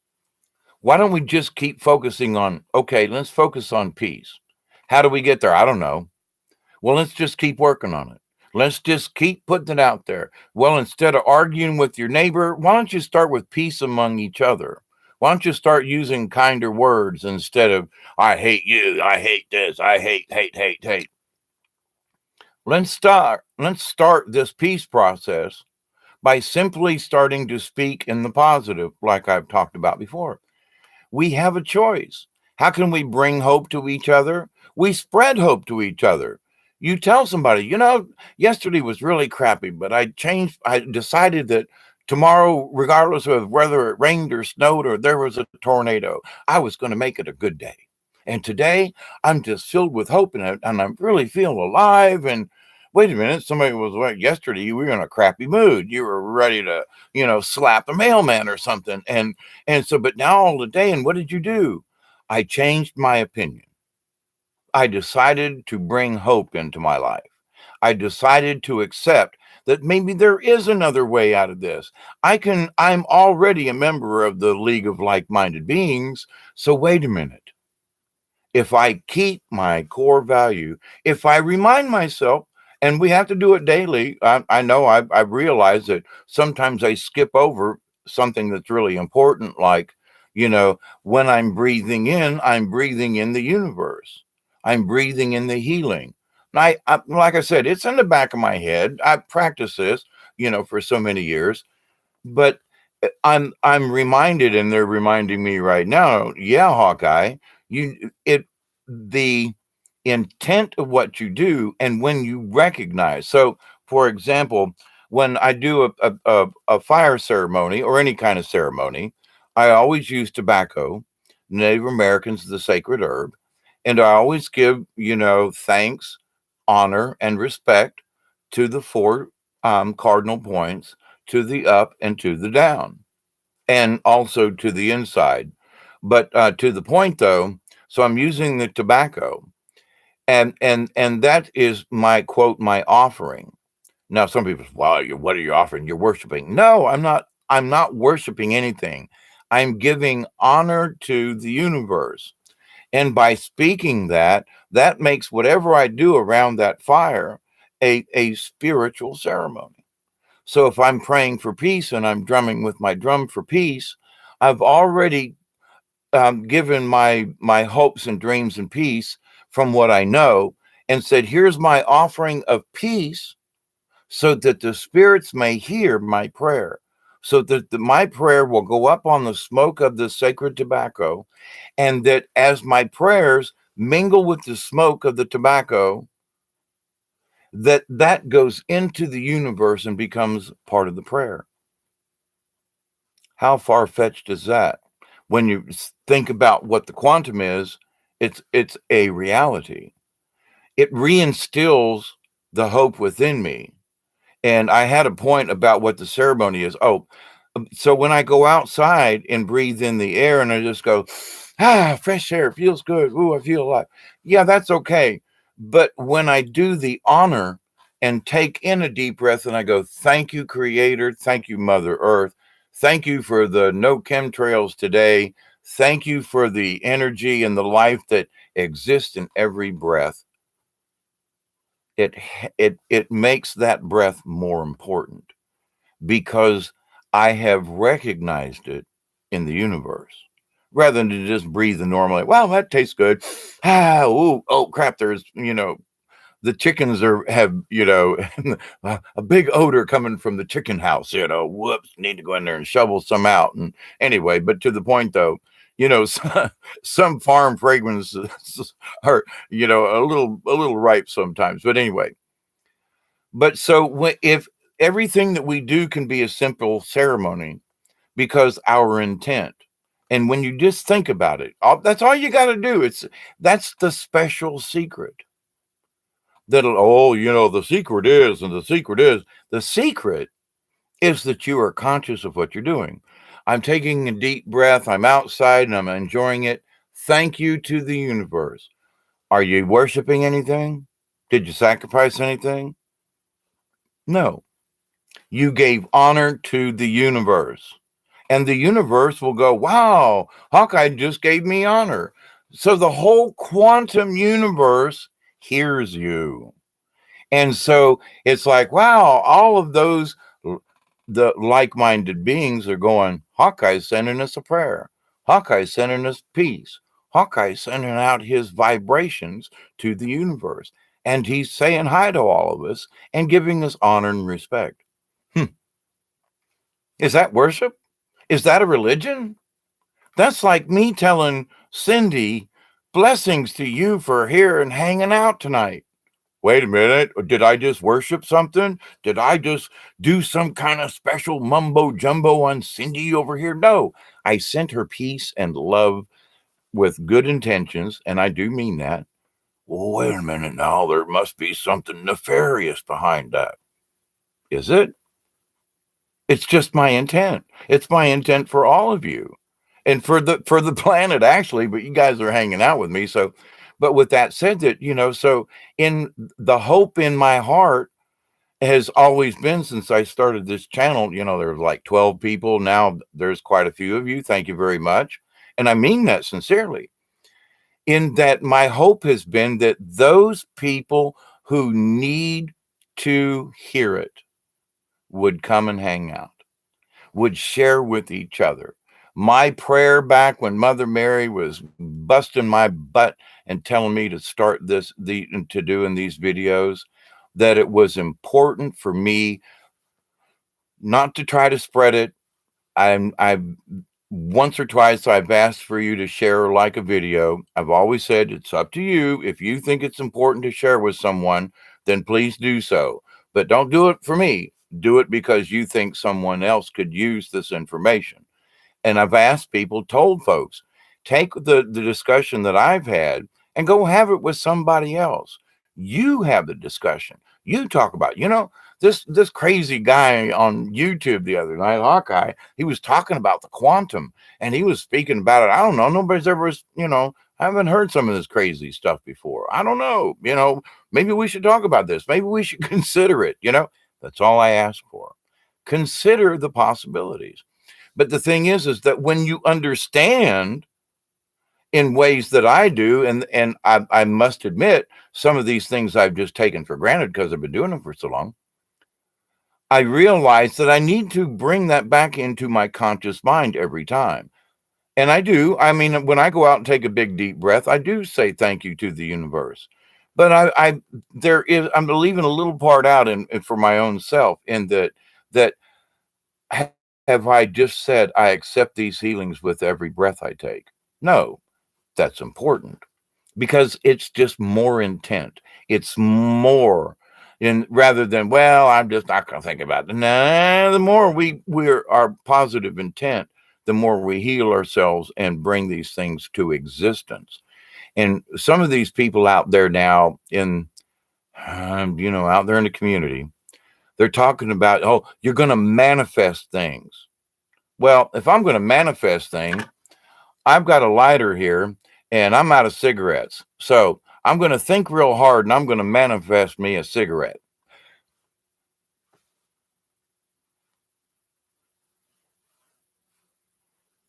Why don't we just keep focusing on, okay, let's focus on peace. How do we get there? I don't know. Well, let's just keep working on it. Let's just keep putting it out there. Well, instead of arguing with your neighbor, why don't you start with peace among each other? Why don't you start using kinder words instead of, "I hate you, I hate this, I hate." Let's start this peace process by simply starting to speak in the positive, like I've talked about before. We have a choice. How can we bring hope to each other? We spread hope to each other. You tell somebody, yesterday was really crappy, but I decided that tomorrow, regardless of whether it rained or snowed or there was a tornado, I was going to make it a good day. And today, I'm just filled with hope, and I really feel alive. And wait a minute, somebody was like, yesterday you were in a crappy mood. You were ready to, slap the mailman or something. And so, but now all the day, and what did you do? I changed my opinion. I decided to bring hope into my life. I decided to accept that maybe there is another way out of this. I'm already a member of the League of Like-Minded Beings. So wait a minute. If I keep my core value, if I remind myself, and we have to do it daily. I know I've realized that sometimes I skip over something that's really important, like, when I'm breathing in the universe. I'm breathing in the healing. And like I said, it's in the back of my head. I've practiced this, for so many years. But I'm reminded, and they're reminding me right now, yeah, Hawkeye, you it the intent of what you do, and when you recognize. So, for example, when I do a fire ceremony or any kind of ceremony, I always use tobacco. Native Americans, the sacred herb, and I always give, thanks, honor, and respect to the four cardinal points, to the up and to the down, and also to the inside. But to the point, though, so I'm using the tobacco, and that is my quote, my offering. Now, some people say, "Well, what are you offering? You're worshiping." No, I'm not. I'm not worshiping anything. I'm giving honor to the universe, and by speaking that, that makes whatever I do around that fire a spiritual ceremony. So if I'm praying for peace and I'm drumming with my drum for peace, I've already given my hopes and dreams and peace from what I know, and said, "Here's my offering of peace, so that the spirits may hear my prayer, so that my prayer will go up on the smoke of the sacred tobacco, and that as my prayers mingle with the smoke of the tobacco, that goes into the universe and becomes part of the prayer." How far-fetched is that? When you think about what the quantum is, it's a reality. It reinstills the hope within me. And I had a point about what the ceremony is. Oh, so when I go outside and breathe in the air and I just go, fresh air feels good. Ooh, I feel alive. Yeah, that's okay. But when I do the honor and take in a deep breath and I go, thank you, Creator. Thank you, Mother Earth. Thank you for the no chemtrails today. Thank you for the energy and the life that exists in every breath. It makes that breath more important because I have recognized it in the universe rather than to just breathe the normal. Well, that tastes good. Ooh, oh crap! There's the chickens have a big odor coming from the chicken house. Whoops! Need to go in there and shovel some out. And anyway, but to the point though, some farm fragrances are a little ripe sometimes. But anyway, but so if everything that we do can be a simple ceremony because our intent, and when you just think about it, that's all you got to do. That's the special secret. The secret is, and the secret is that you are conscious of what you're doing. I'm taking a deep breath. I'm outside and I'm enjoying it. Thank you to the universe. Are you worshiping anything? Did you sacrifice anything? No. You gave honor to the universe. And the universe will go, wow, Hawkeye just gave me honor. So the whole quantum universe hears you. And so it's like, wow, all of those, the like-minded beings are going, Hawkeye's sending us a prayer. Hawkeye's sending us peace. Hawkeye's sending out his vibrations to the universe. And he's saying hi to all of us and giving us honor and respect. Is that worship? Is that a religion? That's like me telling Cindy, blessings to you for here and hanging out tonight. Wait a minute. Did I just worship something? Did I just do some kind of special mumbo jumbo on Cindy over here? No, I sent her peace and love with good intentions, and I do mean that. Well, wait a minute now. There must be something nefarious behind that. Is it? It's just my intent. It's my intent for all of you and for the planet actually, but you guys are hanging out with me. So, but with that said that, so in the hope in my heart has always been since I started this channel, there was like 12 people. Now there's quite a few of you. Thank you very much. And I mean that sincerely. In that my hope has been that those people who need to hear it would come and hang out, would share with each other. My prayer back when Mother Mary was busting my butt and telling me to start to doing these videos, that it was important for me not to try to spread it. I've once or twice I've asked for you to share or like a video. I've always said it's up to you. If you think it's important to share with someone, then please do so. But don't do it for me. Do it because you think someone else could use this information. And I've asked people, told folks, take the discussion that I've had and go have it with somebody else. You have the discussion. You talk about, this crazy guy on YouTube the other night, Hawkeye, he was talking about the quantum and he was speaking about it. I don't know. Nobody's ever, I haven't heard some of this crazy stuff before. I don't know. Maybe we should talk about this. Maybe we should consider it. That's all I ask for. Consider the possibilities. But the thing is that when you understand in ways that I do, and I must admit, some of these things I've just taken for granted because I've been doing them for so long, I realize that I need to bring that back into my conscious mind every time. And I do. I mean, when I go out and take a big deep breath, I do say thank you to the universe. But I'm leaving a little part out for my own self in that have I just said I accept these healings with every breath I take? No, that's important because it's just more intent. It's more rather than, well, I'm just not going to think about it. Nah, the more we're our positive intent, the more we heal ourselves and bring these things to existence. And some of these people out there now out there in the community, they're talking about, oh, you're going to manifest things. Well, if I'm going to manifest things, I've got a lighter here and I'm out of cigarettes. So I'm going to think real hard and I'm going to manifest me a cigarette.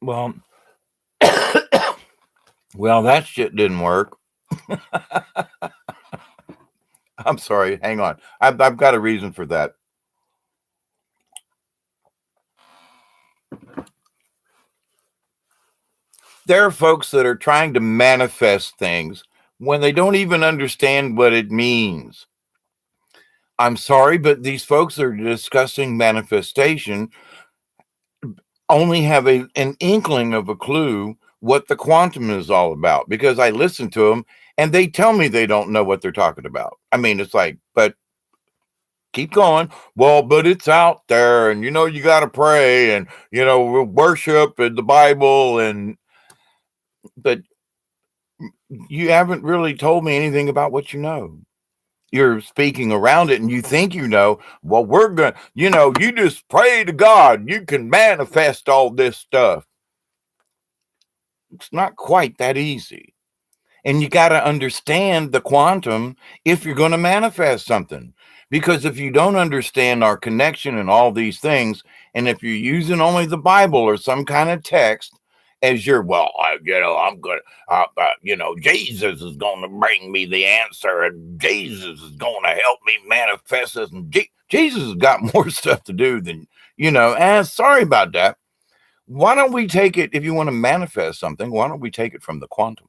Well, well, that shit didn't work. I'm sorry. Hang on. I've got a reason for that. There are folks that are trying to manifest things when they don't even understand what it means. I'm sorry, but these folks that are discussing manifestation only have an inkling of a clue what the quantum is all about, because I listen to them and they tell me they don't know what they're talking about. I mean, it's like, but keep going. Well, but it's out there, and you got to pray, and worship and the Bible, but you haven't really told me anything about what you know. You're speaking around it and you think well, we're going to, you just pray to God, you can manifest all this stuff. It's not quite that easy. And you got to understand the quantum if you're going to manifest something. Because if you don't understand our connection and all these things, and if you're using only the Bible or some kind of text as your, well, I'm going to, Jesus is going to bring me the answer, and Jesus is going to help me manifest this. And Jesus has got more stuff to do than, sorry about that. Why don't we take it, if you want to manifest something, why don't we take it from the quantum?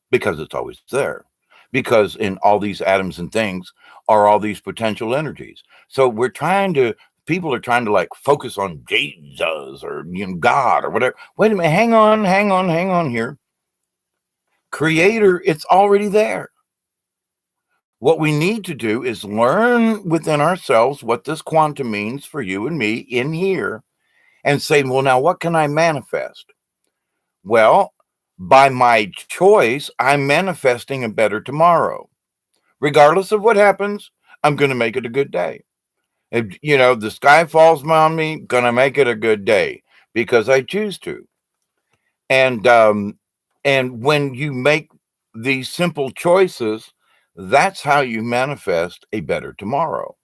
Because it's always there. Because in all these atoms and things are all these potential energies. So people are trying to like focus on Jesus or God or whatever. Wait a minute, hang on here. Creator, it's already there. What we need to do is learn within ourselves what this quantum means for you and me in here, and say, well, now what can I manifest? Well, by my choice, I'm manifesting a better tomorrow. Regardless of what happens, I'm going to make it a good day. If, the sky falls on me, going to make it a good day because I choose to. And when you make these simple choices, that's how you manifest a better tomorrow.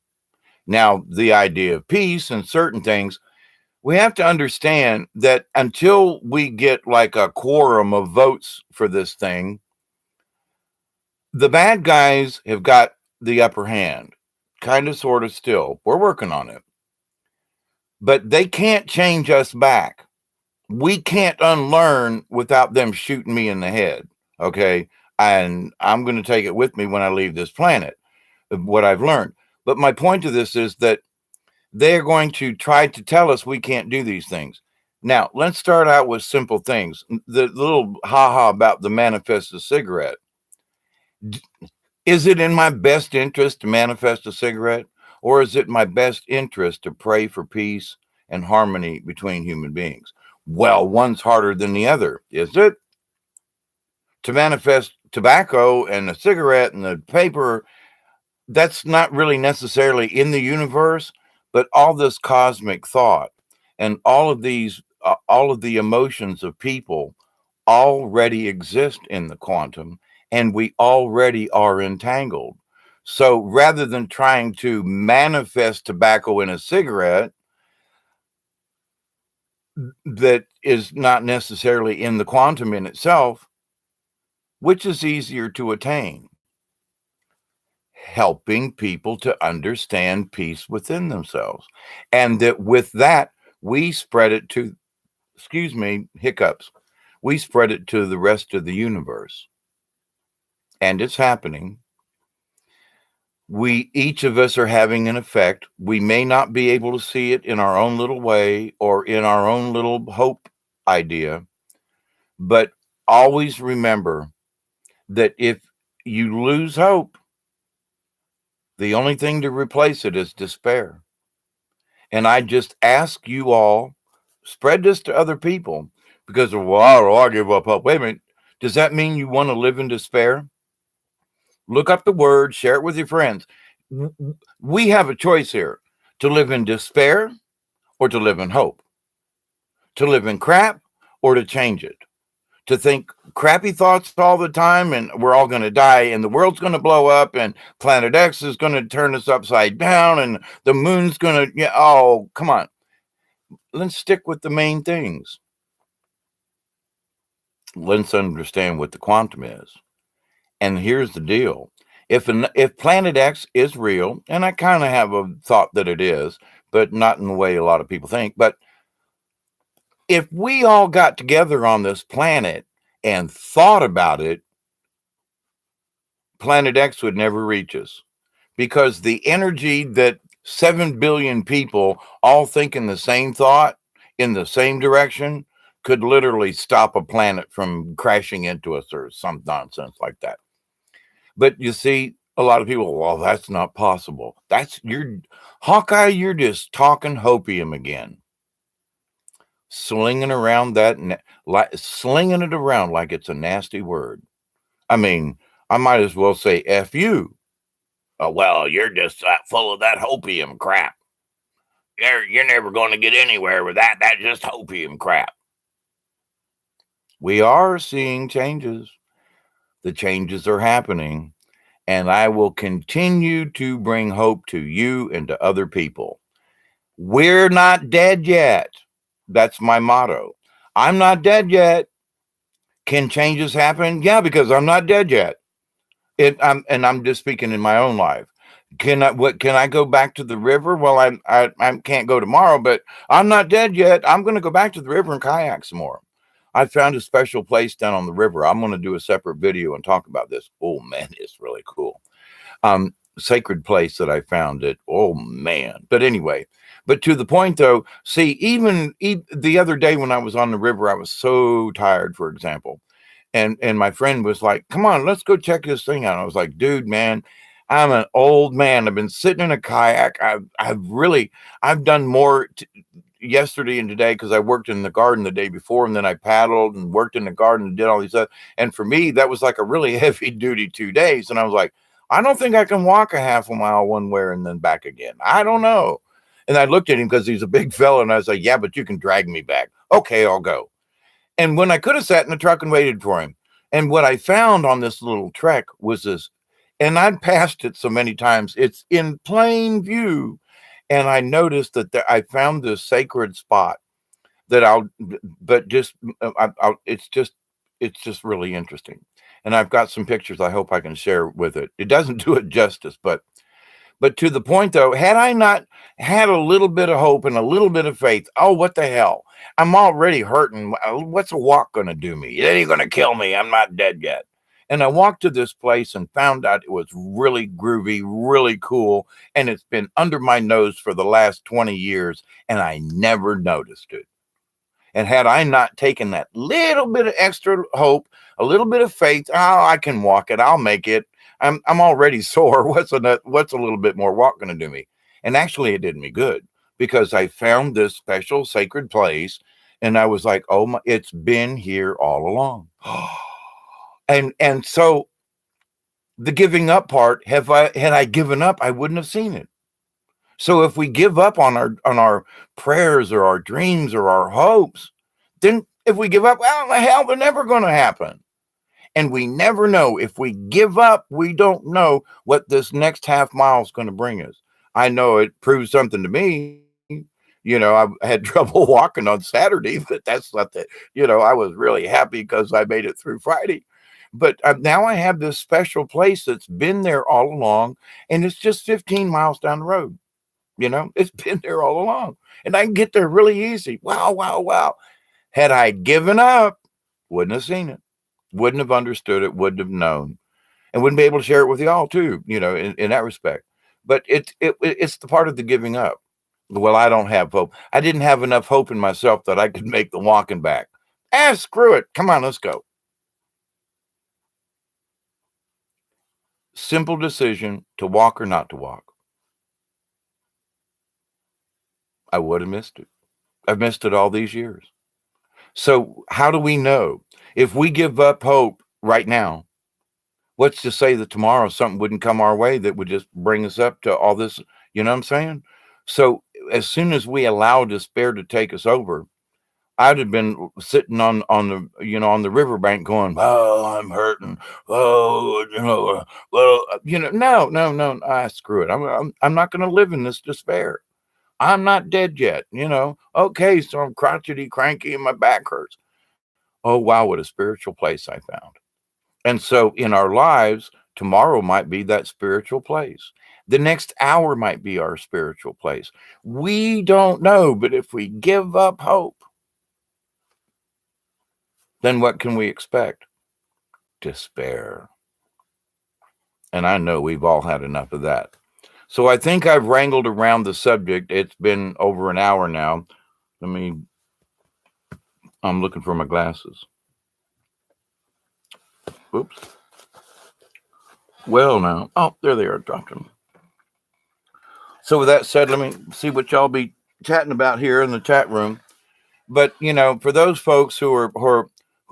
Now, the idea of peace and certain things, we have to understand that until we get like a quorum of votes for this thing, the bad guys have got the upper hand, kind of, sort of, still. We're working on it. But they can't change us back. We can't unlearn without them shooting me in the head, okay? And I'm going to take it with me when I leave this planet, what I've learned. But my point to this is that they're going to try to tell us we can't do these things. Now, let's start out with simple things. The little ha-ha about the manifest a cigarette. Is it in my best interest to manifest a cigarette? Or is it my best interest to pray for peace and harmony between human beings? Well, one's harder than the other, is it? To manifest tobacco and a cigarette and the paper, that's not really necessarily in the universe, but all this cosmic thought and all of the emotions of people already exist in the quantum, and we already are entangled. So rather than trying to manifest tobacco in a cigarette that is not necessarily in the quantum in itself, which is easier to attain? Helping people to understand peace within themselves. And that with that, we spread it to, excuse me, hiccups, we spread it to the rest of the universe. And it's happening. Each of us are having an effect. We may not be able to see it in our own little way or in our own little hope idea, but always remember that if you lose hope, the only thing to replace it is despair. And I just ask you all, spread this to other people, because, well, I give up hope. Wait a minute. Does that mean you want to live in despair? Look up the word, share it with your friends. We have a choice here: to live in despair or to live in hope, to live in crap or to change it, to think crappy thoughts all the time and we're all going to die and the world's going to blow up and planet X is going to turn us upside down and the moon's going to, oh, come on. Let's stick with the main things. let's understand what the quantum is. And here's the deal. If Planet X is real, and I kind of have a thought that it is, but not in the way a lot of people think, but if we all got together on this planet and thought about it, Planet X would never reach us, because the energy that 7 billion people all thinking the same thought in the same direction could literally stop a planet from crashing into us or some nonsense like that. But you see, a lot of people, well, that's not possible. That's you're Hawkeye, you're just talking hopium again. Slinging around like slinging it around like it's a nasty word. I mean, I might as well say F you. Well, you're just full of that hopium crap. You're never going to get anywhere with that. That's just hopium crap. We are seeing changes. The changes are happening, and I will continue to bring hope to you and to other people. We're not dead yet. That's my motto. I'm not dead yet. Can changes happen? Yeah, because I'm not dead yet. I'm just speaking in my own life. Can I go back to the river? Well, I can't go tomorrow, but I'm not dead yet. I'm going to go back to the river and kayak some more. I found a special place down on the river. I'm going to do a separate video and talk about this. Oh man, it's really cool. Sacred place that I found it. Oh man. But anyway, but to the point though, see, even the other day when I was on the river, I was so tired, for example. And my friend was like, come on, let's go check this thing out. I was like, dude, man, I'm an old man. I've been sitting in a kayak. I've done more yesterday and today because I worked in the garden the day before, and then I paddled and worked in the garden and did all these stuff. And for me, that was like a really heavy duty 2 days. And I was like, I don't think I can walk a half a mile one way and then back again. I don't know. And I looked at him because he's a big fella, and I was like, yeah, but you can drag me back. Okay, I'll go. And when I could have sat in the truck and waited for him. And what I found on this little trek was this, and I'd passed it so many times, it's in plain view. And I noticed that I found this sacred spot that but just, it's just really interesting. And I've got some pictures I hope I can share with it. It doesn't do it justice, but to the point though, had I not had a little bit of hope and a little bit of faith, oh, what the hell? I'm already hurting. What's a walk going to do me? It ain't going to kill me. I'm not dead yet. And I walked to this place and found out it was really groovy, really cool. And it's been under my nose for the last 20 years, and I never noticed it. And had I not taken that little bit of extra hope, a little bit of faith, oh, I can walk it. I'll make it. I'm already sore. What's a little bit more walk going to do me? And actually, it did me good because I found this special sacred place, and I was like, oh my, it's been here all along. And so the giving up part, had I given up, I wouldn't have seen it. So if we give up on our prayers or our dreams or our hopes, then if we give up, well, the hell, they're never going to happen. And we never know. If we give up, we don't know what this next half mile is going to bring us. I know it proves something to me. I had trouble walking on Saturday, but that's not that, I was really happy because I made it through Friday. But now I have this special place that's been there all along, and it's just 15 miles down the road. It's been there all along, and I can get there really easy. Wow, wow, wow. Had I given up, wouldn't have seen it, wouldn't have understood it, wouldn't have known, and wouldn't be able to share it with y'all too, in that respect. But it's the part of the giving up. Well, I don't have hope. I didn't have enough hope in myself that I could make the walking back. Screw it. Come on, let's go. Simple decision to walk or not to walk. I would have missed it. I've missed it all these years. So how do we know? If we give up hope right now, what's to say that tomorrow something wouldn't come our way that would just bring us up to all this? You know what I'm saying? So as soon as we allow despair to take us over, I'd have been sitting on the riverbank going, "Oh, I'm hurting. Oh, no. Screw it. I'm not going to live in this despair. I'm not dead yet. Okay, so I'm crotchety, cranky, and my back hurts. Oh, wow, what a spiritual place I found. And so in our lives, tomorrow might be that spiritual place. The next hour might be our spiritual place. We don't know, but if we give up hope, then what can we expect? Despair. And I know we've all had enough of that. So I think I've wrangled around the subject. It's been over an hour now. I'm looking for my glasses. Oops. Well, now. Oh, there they are. Dropped them. So with that said, let me see what y'all be chatting about here in the chat room. But for those folks who are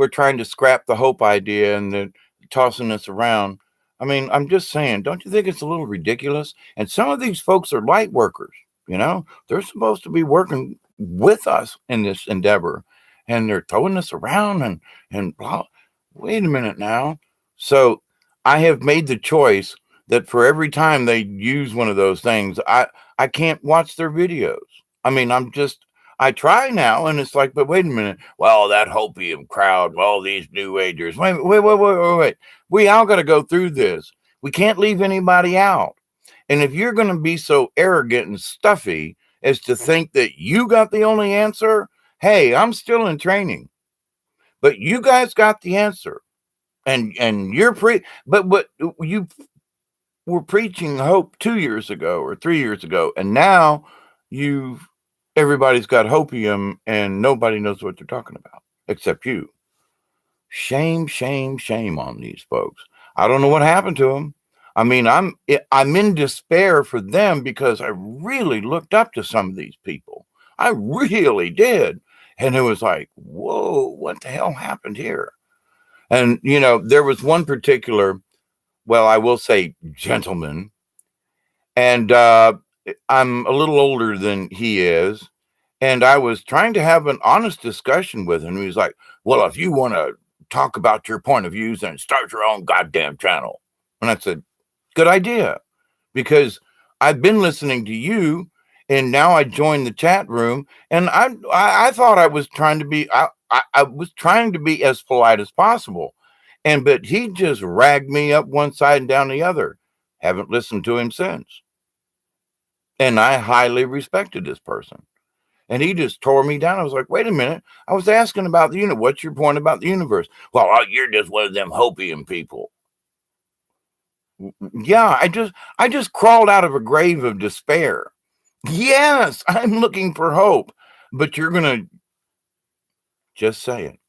trying to scrap the hope idea and they're tossing this around, I mean, I'm just saying, don't you think it's a little ridiculous? And some of these folks are light workers. They're supposed to be working with us in this endeavor, and they're throwing this around and blah. Wait a minute now. So I have made the choice that for every time they use one of those things, I can't watch their videos. I mean, I try now, and it's like, but wait a minute. Well, that hopium crowd, well, these new agers. Wait. We all got to go through this. We can't leave anybody out. And if you're going to be so arrogant and stuffy as to think that you got the only answer, hey, I'm still in training, but you guys got the answer, and you're but you were preaching hope 2 years ago or 3 years ago, and now everybody's got hopium and nobody knows what they're talking about except you. Shame, shame, shame on these folks. I don't know what happened to them. I mean, I'm in despair for them because I really looked up to some of these people. I really did. And it was like, whoa, what the hell happened here? And, there was one particular, well, I will say gentleman, and I'm a little older than he is. And I was trying to have an honest discussion with him. He was like, well, if you want to talk about your point of views, then start your own goddamn channel. And I said, good idea, because I've been listening to you, and now I joined the chat room, and I thought I was trying to be I was trying to be as polite as possible, but he just ragged me up one side and down the other. Haven't listened to him since, and I highly respected this person. And he just tore me down. I was like, wait a minute. I was asking about the universe. What's your point about the universe? Well, you're just one of them hopium people. Yeah, I just crawled out of a grave of despair. Yes, I'm looking for hope. But you're going to just say it.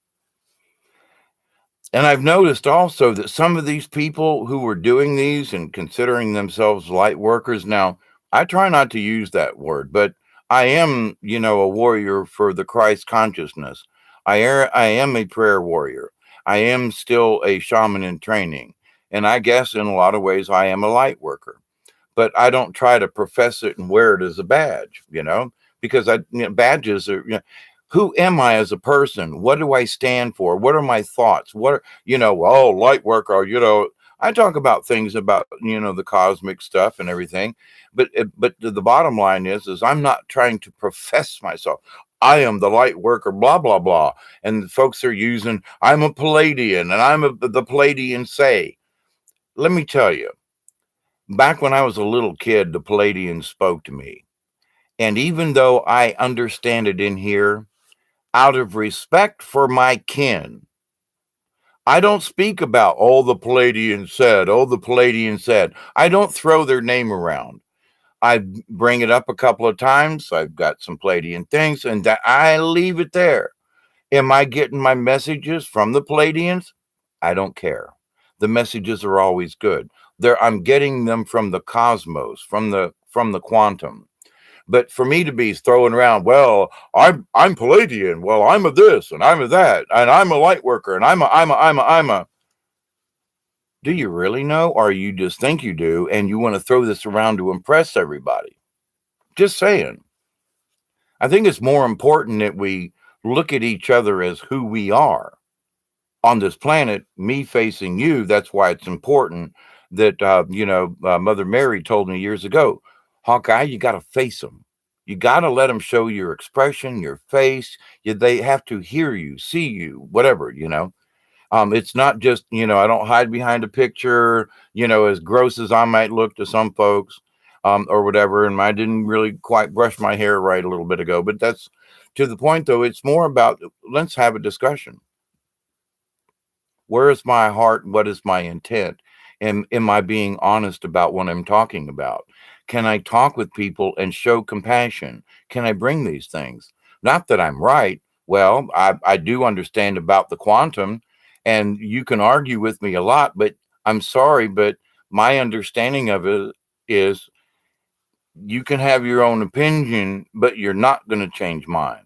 And I've noticed also that some of these people who were doing these and considering themselves light workers, now, I try not to use that word, but I am, a warrior for the Christ consciousness. I am a prayer warrior. I am still a shaman in training. And I guess in a lot of ways, I am a light worker. But I don't try to profess it and wear it as a badge, because badges are, who am I as a person? What do I stand for? What are my thoughts? What are, oh, light worker, I talk about things about, the cosmic stuff and everything. But the bottom line is I'm not trying to profess myself. I am the light worker, blah, blah, blah. And folks are using, I'm a Palladian and the Palladian say. Let me tell you, back when I was a little kid, the Palladians spoke to me. And even though I understand it in here, out of respect for my kin, I don't speak about, oh, the Palladian said, oh, the Palladian said. I don't throw their name around. I bring it up a couple of times. I've got some Palladian things, and that I leave it there. Am I getting my messages from the Palladians? I don't care. The messages are always good. I'm getting them from the cosmos, from the quantum. But for me to be throwing around, well, I'm Palladian, well, I'm a this and I'm a that, and I'm a light worker, and I'm a. Do you really know, or you just think you do, and you want to throw this around to impress everybody? Just saying. I think it's more important that we look at each other as who we are on this planet, me facing you. That's why it's important that, Mother Mary told me years ago, Hawkeye, you got to face them. You got to let them show your expression, your face. They have to hear you, see you, whatever. It's not just, I don't hide behind a picture, as gross as I might look to some folks, or whatever. And I didn't really quite brush my hair right a little bit ago, but that's to the point, though. It's more about, let's have a discussion. Where is my heart? What is my intent? And am I being honest about what I'm talking about? Can I talk with people and show compassion? Can I bring these things? Not that I'm right. Well, I do understand about the quantum, and you can argue with me a lot, but I'm sorry, but my understanding of it is you can have your own opinion, but you're not going to change mine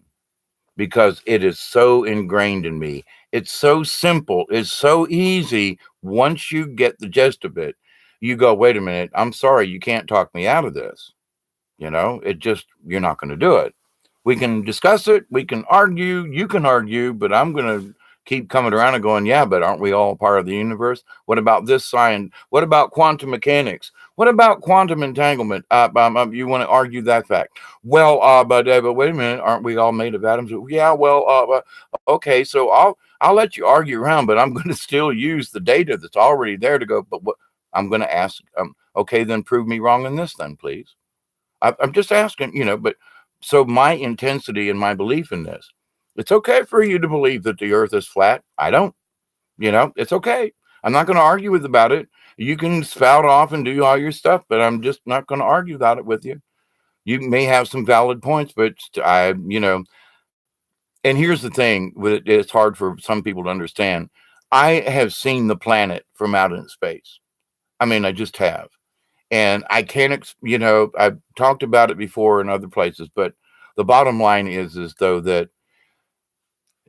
because it is so ingrained in me. It's so simple. It's so easy. Once you get the gist of it, you go, wait a minute, I'm sorry, you can't talk me out of this. It just, you're not going to do it. We can discuss it. We can argue. You can argue, but I'm going to keep coming around and going, yeah, but aren't we all part of the universe? What about this science? What about quantum mechanics? What about quantum entanglement? You want to argue that fact? Well, but wait a minute, aren't we all made of atoms? Yeah, well, okay, so I'll let you argue around, but I'm going to still use the data that's already there to go. But what I'm going to ask, okay, then prove me wrong in this, then please. I'm just asking, but so my intensity and my belief in this, it's okay for you to believe that the earth is flat. I don't, it's okay. I'm not going to argue with about it. You can spout off and do all your stuff, but I'm just not going to argue about it with you. You may have some valid points, but and here's the thing with it, it's hard for some people to understand. I have seen the planet from out in space. I mean, I just have. And I can't, I've talked about it before in other places, but the bottom line is though that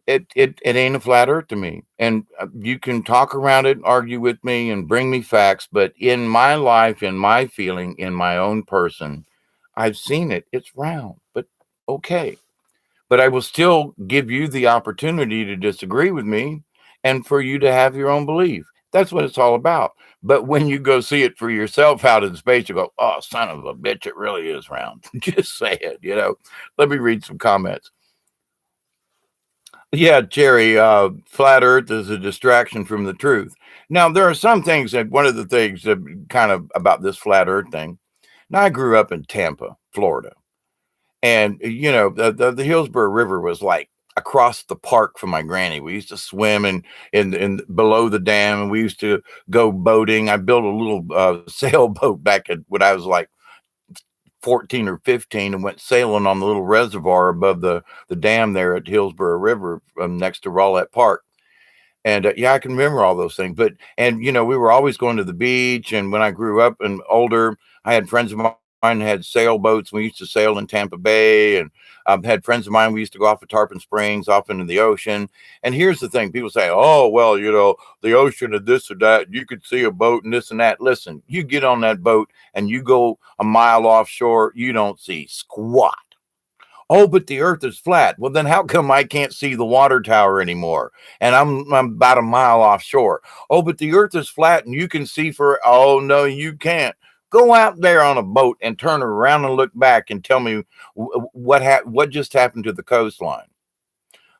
it ain't a flat earth to me. And you can talk around it, argue with me, and bring me facts, but in my life, in my feeling, in my own person, I've seen it. It's round, but okay. But I will still give you the opportunity to disagree with me and for you to have your own belief. That's what it's all about. But when you go see it for yourself out in space, you go, oh, son of a bitch, it really is round. Just say it. Let me read some comments. Yeah, Jerry, flat earth is a distraction from the truth. Now, there are some things that one of the things that kind of about this flat earth thing. Now, I grew up in Tampa, Florida. And the Hillsborough River was like across the park from my granny. We used to swim in below the dam, and we used to go boating. I built a little sailboat back when I was like 14 or 15 and went sailing on the little reservoir above the dam there at Hillsborough River next to Rowlett Park. And yeah, I can remember all those things. But we were always going to the beach. And when I grew up and older, I had friends of mine had sailboats. We used to sail in Tampa Bay, and had friends of mine. We used to go off of Tarpon Springs, off into the ocean. And here's the thing: people say, "Oh, well, the ocean and this or that. You could see a boat and this and that." Listen, you get on that boat and you go a mile offshore, you don't see squat. Oh, but the earth is flat. Well, then how come I can't see the water tower anymore? And I'm about a mile offshore. Oh, but the earth is flat and you can see oh, no, you can't. Go out there on a boat and turn around and look back and tell me what just happened to the coastline.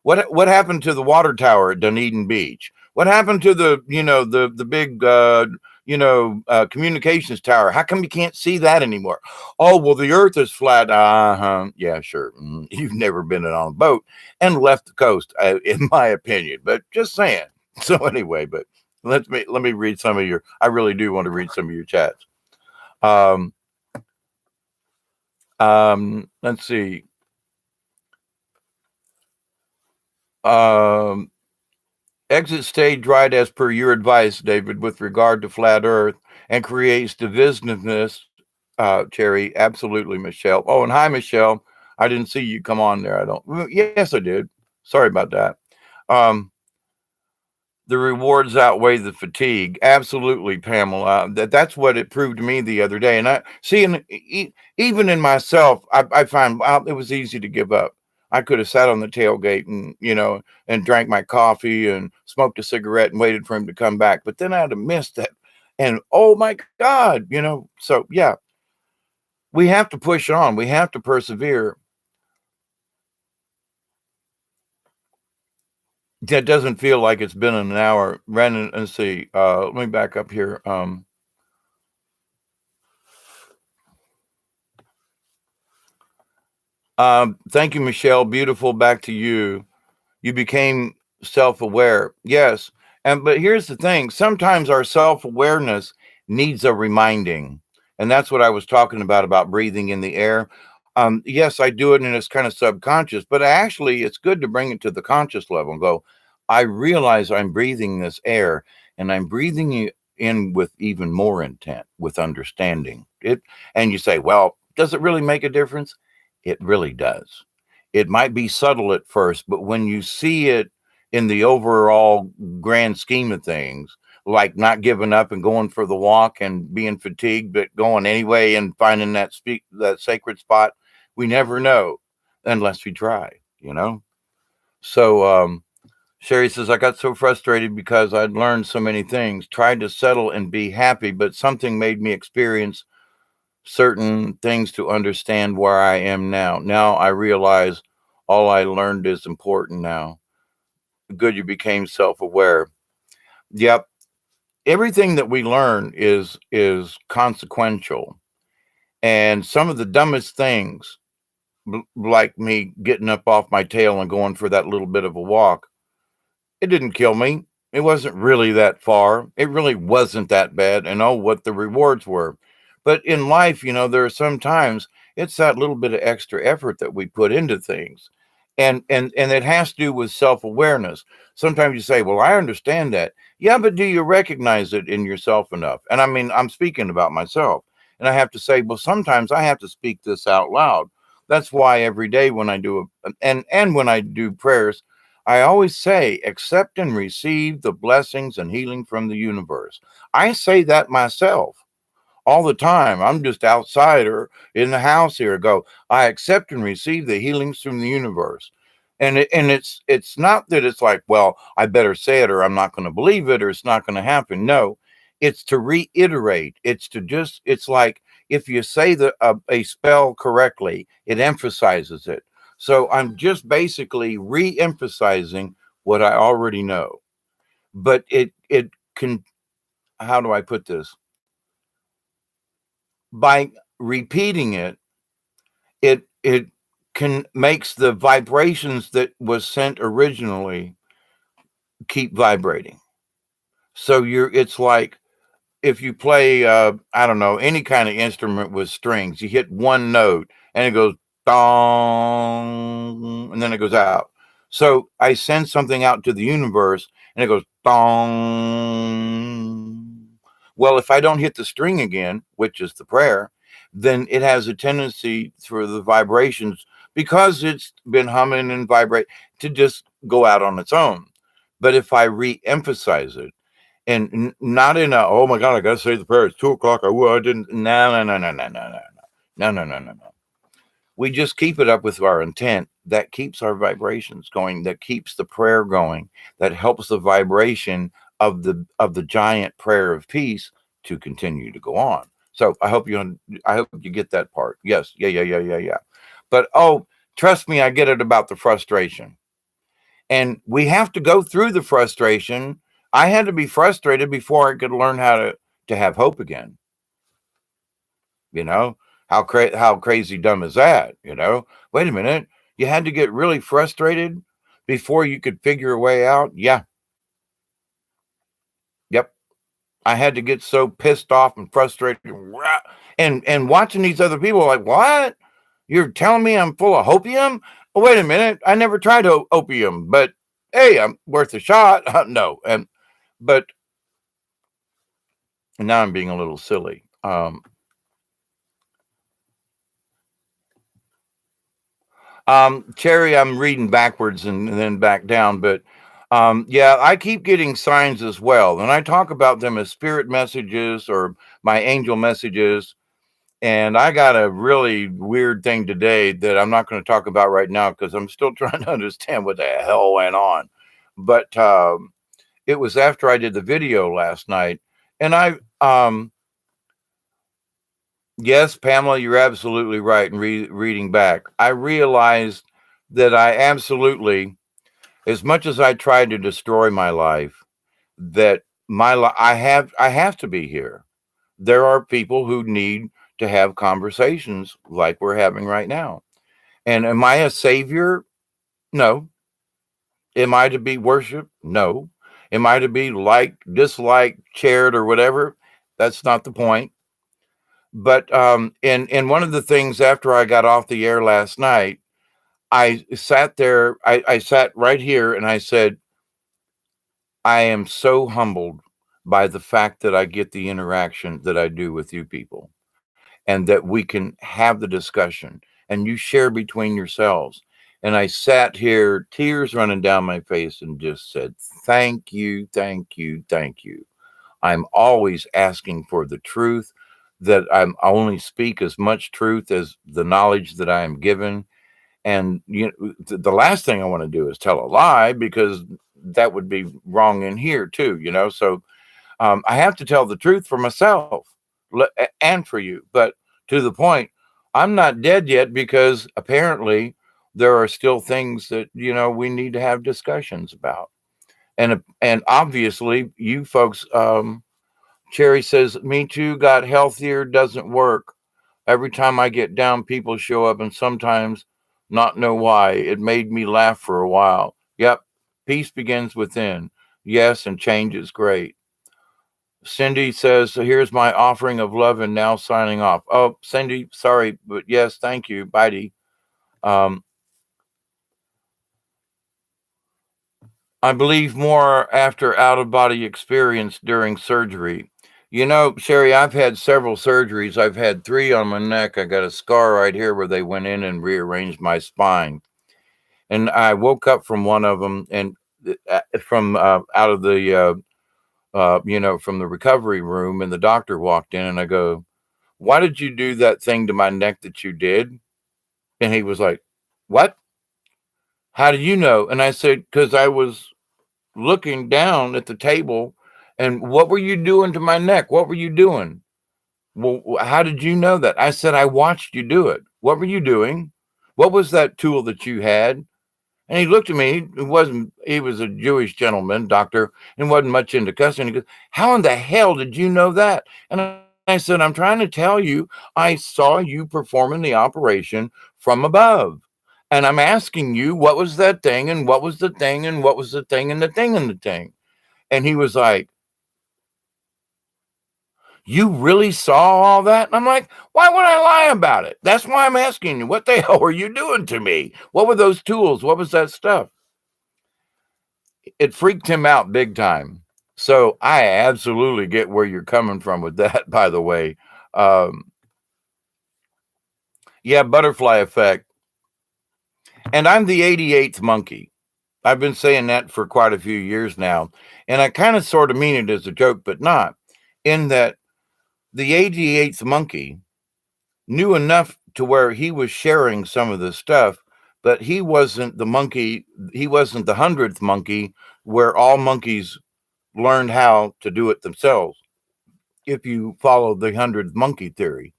What happened to the water tower at Dunedin Beach? What happened to the big communications tower? How come you can't see that anymore? Oh, well, the earth is flat. Uh-huh. Yeah, sure. You've never been on a boat and left the coast, in my opinion. But just saying. So anyway, but let me read some of your. I really do want to read some of your chats. Um, let's see. Um, Exit stayed right as per your advice, David, with regard to flat Earth, and creates divisiveness. Cherry, absolutely, Michelle. Oh, and hi, Michelle. I didn't see you come on there. I don't. Yes, I did. Sorry about that. Um, the rewards outweigh the fatigue. Absolutely, Pamela. That's what it proved to me the other day. And I see, even in myself, I find it was easy to give up. I could have sat on the tailgate and drank my coffee and smoked a cigarette and waited for him to come back. But then I'd have missed that. And oh my God, so yeah. We have to push on. We have to persevere. That doesn't feel like it's been an hour. Brandon, let's see. Let me back up here. Thank you, Michelle. Beautiful. Back to you. You became self-aware. Yes. But here's the thing. Sometimes our self-awareness needs a reminding. And that's what I was talking about breathing in the air. Yes, I do it and it's kind of subconscious, but actually it's good to bring it to the conscious level and go, I realize I'm breathing this air and I'm breathing it in with even more intent, with understanding. And you say, well, does it really make a difference? It really does. It might be subtle at first, but when you see it in the overall grand scheme of things, like not giving up and going for the walk and being fatigued, but going anyway and finding that sacred spot, we never know unless we try. So Sherry says, I got so frustrated because I'd learned so many things, tried to settle and be happy, but something made me experience certain things to understand where I am now. Now I realize all I learned is important now. Good, you became self-aware. Yep. Everything that we learn is consequential. And some of the dumbest things, like me getting up off my tail and going for that little bit of a walk, it didn't kill me. It wasn't really that far. It really wasn't that bad. And oh, what the rewards were. But in life, there are some times it's that little bit of extra effort that we put into things. And it has to do with self-awareness. Sometimes you say, well, I understand that. Yeah, but do you recognize it in yourself enough? And I mean, I'm speaking about myself. And I have to say, well, sometimes I have to speak this out loud. That's why every day when I do and when I do prayers, I always say, accept and receive the blessings and healing from the universe. I say that myself all the time. I'm just outside or in the house here. Go, I accept and receive the healings from the universe. And it's not that it's like, well, I better say it or I'm not going to believe it or it's not going to happen. No, it's to reiterate. It's like if you say a spell correctly, it emphasizes it. So I'm just basically re-emphasizing what I already know. But it can, how do I put this? By repeating it can makes the vibrations that was sent originally keep vibrating. So it's like if you play I don't know, any kind of instrument with strings, you hit one note and it goes dong and then it goes out. So I send something out to the universe and it goes dong. Well, if I don't hit the string again, which is the prayer, then it has a tendency for the vibrations, because it's been humming and vibrate, to just go out on its own. But if I re-emphasize it, and not in a, oh my God, I gotta say the prayer. It's 2 o'clock. I didn't. No, no, no, no, no, no, no, no, no, no, no, no. We just keep it up with our intent. That keeps our vibrations going. That keeps the prayer going. That helps the vibration of the giant prayer of peace to continue to go on. So I hope you get that part. Yes, yeah, yeah, yeah, yeah, yeah. But oh, trust me, I get it about the frustration. And we have to go through the frustration. I had to be frustrated before I could learn how to have hope again. You know, how crazy dumb is that? Wait a minute, you had to get really frustrated before you could figure a way out. Yeah, yep. I had to get so pissed off and frustrated, and watching these other people like, what? You're telling me I'm full of hopium? Oh, wait a minute, I never tried opium, but hey, I'm worth a shot. No, and but now I'm being a little silly. Cherry, I'm reading backwards and then back down, but yeah, I keep getting signs as well, and I talk about them as spirit messages or my angel messages. And I got a really weird thing today that I'm not going to talk about right now because I'm still trying to understand what the hell went on. But it was after I did the video last night, and Yes, Pamela, you're absolutely right. And reading back, I realized that I absolutely, as much as I tried to destroy my life, that I have to be here. There are people who need to have conversations like we're having right now. And am I a savior? No. Am I to be worshiped? No. Am I to be liked, disliked, chaired, or whatever? That's not the point. But and one of the things after I got off the air last night, I sat there, I sat right here and I said, I am so humbled by the fact that I get the interaction that I do with you people and that we can have the discussion and you share between yourselves. And I sat here, tears running down my face, and just said, thank you, thank you, thank you. I'm always asking for the truth, that I only speak as much truth as the knowledge that I am given. And the last thing I want to do is tell a lie, because that would be wrong in here too. So I have to tell the truth for myself and for you. But to the point, I'm not dead yet, because apparently there are still things that we need to have discussions about. And obviously, you folks. Cherry says, "Me too. Got healthier. Doesn't work. Every time I get down, people show up, and sometimes not know why. It made me laugh for a while. Yep. Peace begins within. Yes, and change is great." Cindy says, "So here's my offering of love and now signing off." Oh, Cindy, sorry, but yes, thank you. Bye. Um, I believe more after out of body experience during surgery. Sherry, I've had several surgeries. I've had three on my neck. I got a scar right here where they went in and rearranged my spine. And I woke up from one of them, and from out of the, from the recovery room, and the doctor walked in, and I go, "Why did you do that thing to my neck that you did?" And he was like, "What? How do you know?" And I said, "Because I was looking down at the table, and what were you doing to my neck? What were you doing?" "Well, how did you know that?" I said, "I watched you do it. What were you doing? What was that tool that you had?" And he looked at me. He was a Jewish gentleman, doctor, and wasn't much into cussing. He goes, "How in the hell did you know that?" And I said, "I'm trying to tell you, I saw you performing the operation from above. And I'm asking you, what was that thing? And what was the thing? And what was the thing? And the thing and the thing." And he was like, "You really saw all that?" And I'm like, "Why would I lie about it? That's why I'm asking you. What the hell were you doing to me? What were those tools? What was that stuff?" It freaked him out big time. So I absolutely get where you're coming from with that, by the way. Um, yeah, butterfly effect. And I'm the 88th monkey. I've been saying that for quite a few years now. And I kind of sort of mean it as a joke, but not. In that the 88th monkey knew enough to where he was sharing some of the stuff, but he wasn't the monkey, he wasn't the 100th monkey, where all monkeys learned how to do it themselves, if you follow the 100th monkey theory.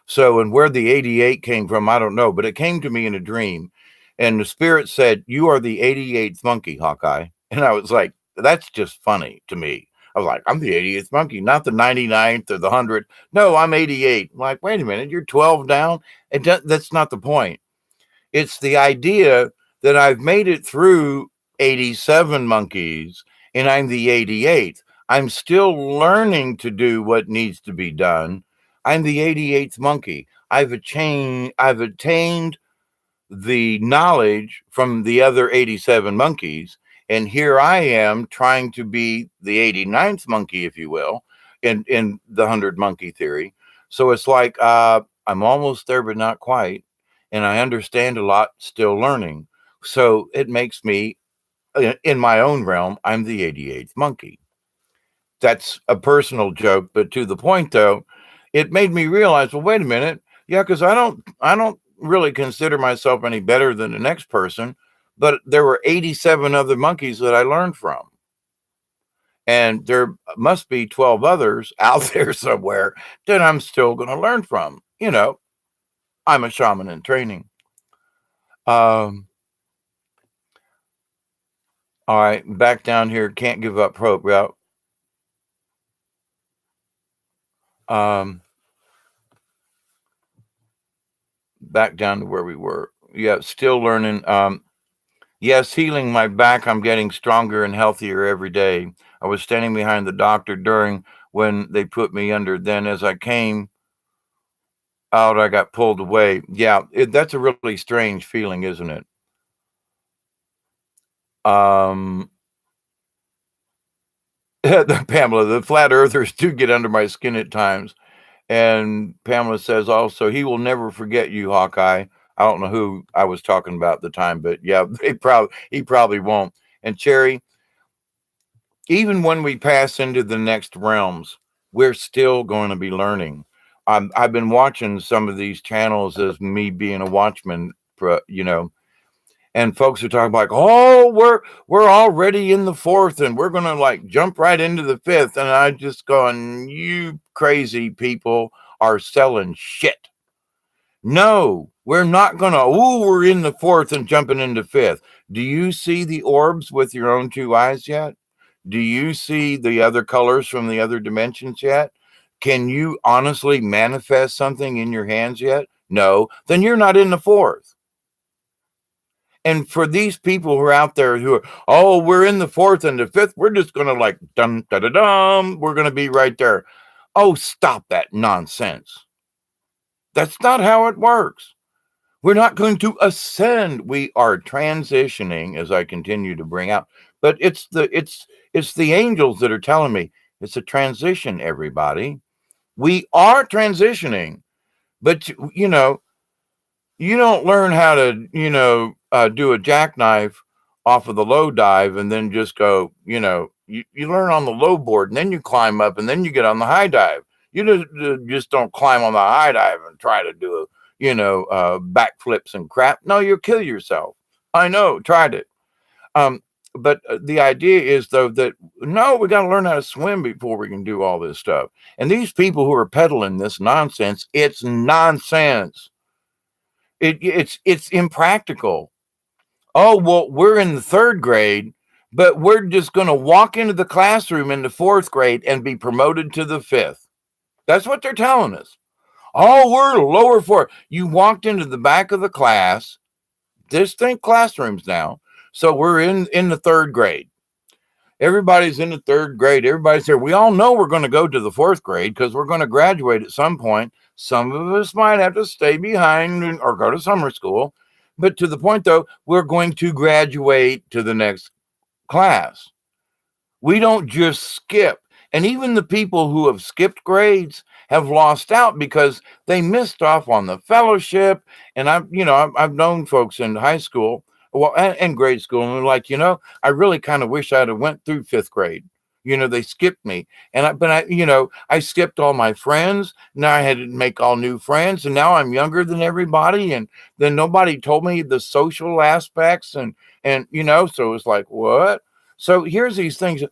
So, and where the 88 came from, I don't know, but it came to me in a dream. And the spirit said, "You are the 88th monkey, Hawkeye." And I was like, that's just funny to me. I was like, "I'm the 88th monkey, not the 99th or the 100th. No, I'm 88. I'm like, wait a minute, you're 12 down. That's not the point. It's the idea that I've made it through 87 monkeys and I'm the 88th. I'm still learning to do what needs to be done. I'm the 88th monkey. I've attained the knowledge from the other 87 monkeys. And here I am trying to be the 89th monkey, if you will, in the 100 monkey theory. So it's like, I'm almost there, but not quite. And I understand a lot, still learning. So it makes me, in my own realm, I'm the 88th monkey. That's a personal joke, but to the point though, it made me realize, well, wait a minute. Yeah, because I don't really consider myself any better than the next person, but there were 87 other monkeys that I learned from. And there must be 12 others out there somewhere that I'm still going to learn from. I'm a shaman in training. Um, all right, back down here. Can't give up hope. Yeah. Um, back down to where we were. Yeah, still learning. Yes, healing my back. I'm getting stronger and healthier every day. I was standing behind the doctor during when they put me under. Then, as I came out, I got pulled away. Yeah, that's a really strange feeling, isn't it? Um, Pamela, the flat earthers do get under my skin at times. And Pamela says also, he will never forget you, Hawkeye. I don't know who I was talking about at the time, but yeah, he probably won't. And Cherry, even when we pass into the next realms, we're still going to be learning. I've been watching some of these channels as me being a watchman, and folks are talking like, "Oh, we're already in the fourth, and we're gonna like jump right into the fifth." And I just going, "You crazy people are selling shit." No, we're not gonna. Oh, we're in the fourth and jumping into fifth. Do you see the orbs with your own two eyes yet? Do you see the other colors from the other dimensions yet? Can you honestly manifest something in your hands yet? No, then you're not in the fourth. And for these people who are out there who are, oh, we're in the fourth and the fifth, we're just going to like, dum, da, da, dum, we're going to be right there. Oh, stop that nonsense. That's not how it works. We're not going to ascend. We are transitioning, as I continue to bring out. But it's the angels that are telling me it's a transition, everybody. We are transitioning, but you don't learn how to, do a jackknife off of the low dive and then just go, you learn on the low board and then you climb up and then you get on the high dive. You just don't climb on the high dive and try to do, backflips and crap. No, you'll kill yourself. I know, tried it. Um, but the idea is, though, that no, we got to learn how to swim before we can do all this stuff. And these people who are peddling this nonsense, it's nonsense. It's impractical. Oh, well, we're in the third grade, but we're just going to walk into the classroom in the fourth grade and be promoted to the fifth. That's what they're telling us. Oh, we're lower fourth. You walked into the back of the class, distinct classrooms now. So we're in the third grade. Everybody's in the third grade. Everybody's there. We all know we're going to go to the fourth grade because we're going to graduate at some point. Some of us might have to stay behind or go to summer school. But to the point, though, we're going to graduate to the next class. We don't just skip. And even the people who have skipped grades have lost out because they missed off on the fellowship. And I've known folks in high school, well, and grade school, and they're like, I really kind of wish I'd have went through fifth grade. They skipped me, I skipped all my friends. Now I had to make all new friends, and now I'm younger than everybody, and then nobody told me the social aspects, and so it's like what? So here's these things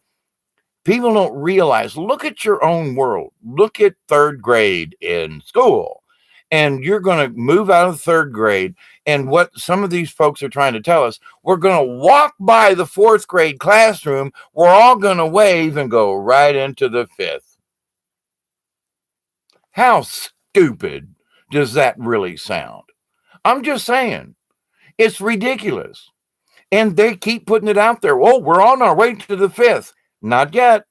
people don't realize. Look at your own world. Look at third grade in school. And you're going to move out of third grade. And what some of these folks are trying to tell us, we're going to walk by the fourth grade classroom. We're all going to wave and go right into the fifth. How stupid does that really sound? I'm just saying, it's ridiculous. And they keep putting it out there. Oh, we're on our way to the fifth. Not yet.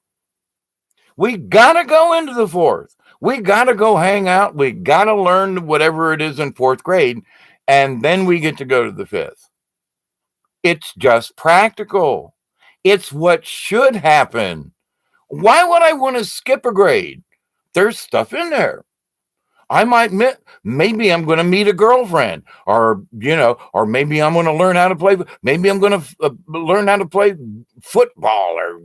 We got to go into the fourth. We got to go hang out. We got to learn whatever it is in fourth grade. And then we get to go to the fifth. It's just practical. It's what should happen. Why would I want to skip a grade? There's stuff in there. I might maybe I'm going to meet a girlfriend, or maybe I'm going to learn how to play. Maybe I'm going to learn how to play football, or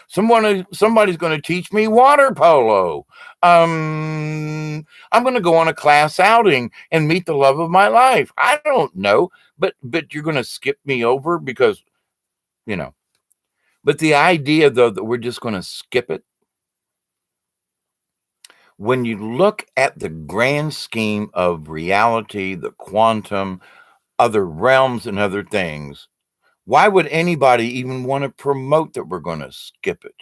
somebody's going to teach me water polo. I'm going to go on a class outing and meet the love of my life. I don't know, but you're going to skip me over because you know. But the idea, though, that we're just going to skip it, when you look at the grand scheme of reality, the quantum, other realms, and other things, why would anybody even want to promote that we're going to skip it?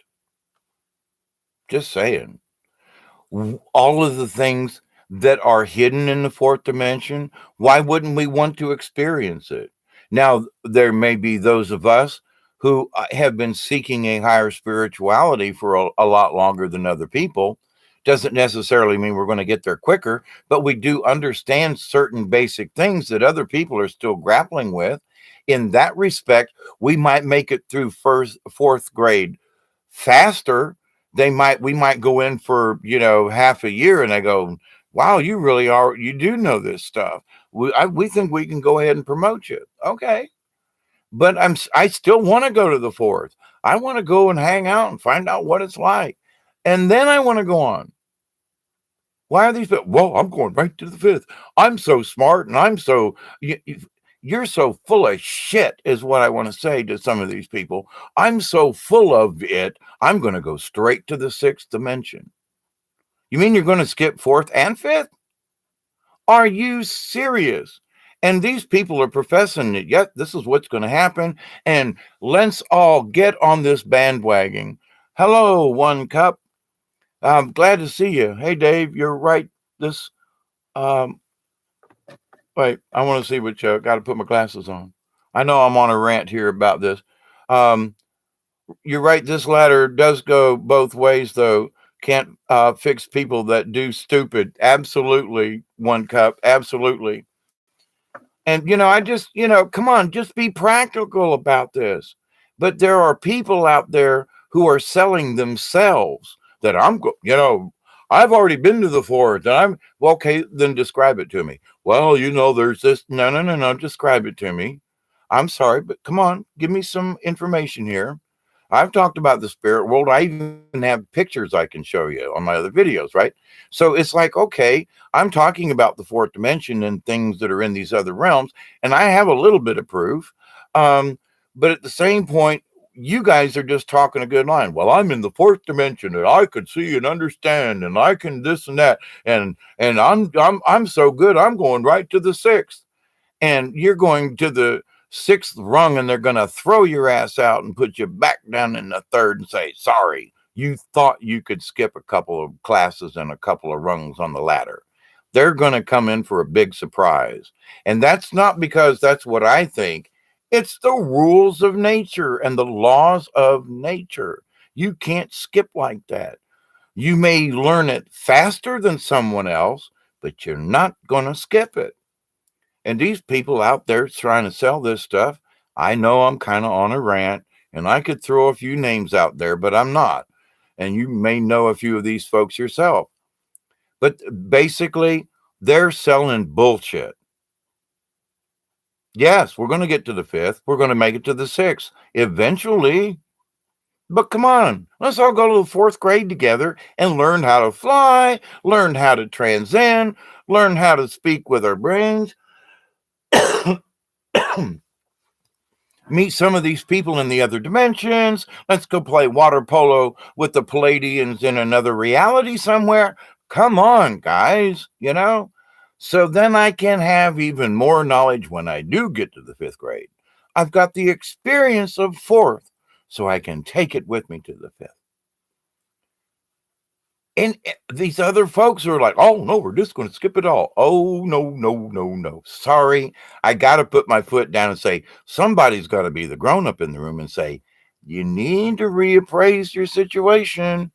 Just saying. All of the things that are hidden in the fourth dimension, why wouldn't we want to experience it? Now, there may be those of us who have been seeking a higher spirituality for a lot longer than other people. Doesn't necessarily mean we're going to get there quicker, but we do understand certain basic things that other people are still grappling with. In that respect, we might make it through fourth grade faster. We might go in for half a year, and they go, wow, you really are, you do know this stuff. We think we can go ahead and promote you. Okay, but I still want to go to the fourth. I want to go and hang out and find out what it's like, and then I want to go on. Why are these people? Well, I'm going right to the fifth. I'm so smart, and you're so full of shit, is what I want to say to some of these people. I'm so full of it, I'm going to go straight to the sixth dimension. You mean you're going to skip fourth and fifth? Are you serious? And these people are professing that, yep, this is what's going to happen. And let's all get on this bandwagon. Hello, One Cup. I'm glad to see you. Hey, Dave, you're right. This, um, wait, I want to see what you got to put my glasses on. I know I'm on a rant here about this. Um, you're right. This ladder does go both ways, though. Can't fix people that do stupid. Absolutely, One Cup. Absolutely. And, I just, come on, just be practical about this. But there are people out there who are selling themselves that I've already been to the forest, and well, okay, then describe it to me. Well, there's this. No, no, no, no. Describe it to me. I'm sorry, but come on, give me some information here. I've talked about the spirit world. I even have pictures I can show you on my other videos, right? So it's like, okay, I'm talking about the fourth dimension and things that are in these other realms, and I have a little bit of proof. Um, but at the same point, you guys are just talking a good line. Well, I'm in the fourth dimension, and I could see and understand, and I can this and that, and I'm so good, I'm going right to the sixth, and you're going to the sixth rung, and they're going to throw your ass out and put you back down in the third and say, sorry, you thought you could skip a couple of classes and a couple of rungs on the ladder. They're going to come in for a big surprise. And that's not because that's what I think. It's the rules of nature and the laws of nature. You can't skip like that. You may learn it faster than someone else, but you're not going to skip it. And these people out there trying to sell this stuff, I know I'm kind of on a rant, and I could throw a few names out there, but I'm not. And you may know a few of these folks yourself. But basically, they're selling bullshit. Yes, we're going to get to the fifth. We're going to make it to the sixth eventually. But come on, let's all go to the fourth grade together and learn how to fly, learn how to transcend, learn how to speak with our brains. Meet some of these people in the other dimensions. Let's go play water polo with the Palladians in another reality somewhere. Come on, guys, So then I can have even more knowledge when I do get to the fifth grade. I've got the experience of fourth, so I can take it with me to the fifth. And these other folks are like, oh, no, we're just going to skip it all. Oh, no, no, no, no. Sorry. I got to put my foot down and say, somebody's got to be the grown up in the room and say, you need to reappraise your situation.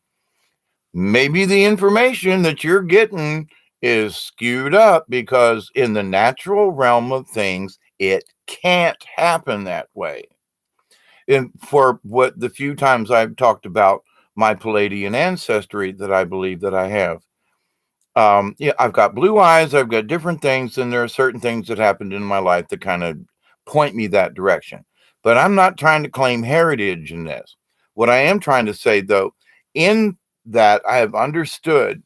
Maybe the information that you're getting is skewed up because in the natural realm of things, it can't happen that way. And for what the few times I've talked about my Palladian ancestry that I believe that I have. Yeah, I've got blue eyes, I've got different things, and there are certain things that happened in my life that kind of point me that direction. But I'm not trying to claim heritage in this. What I am trying to say, though, in that I have understood,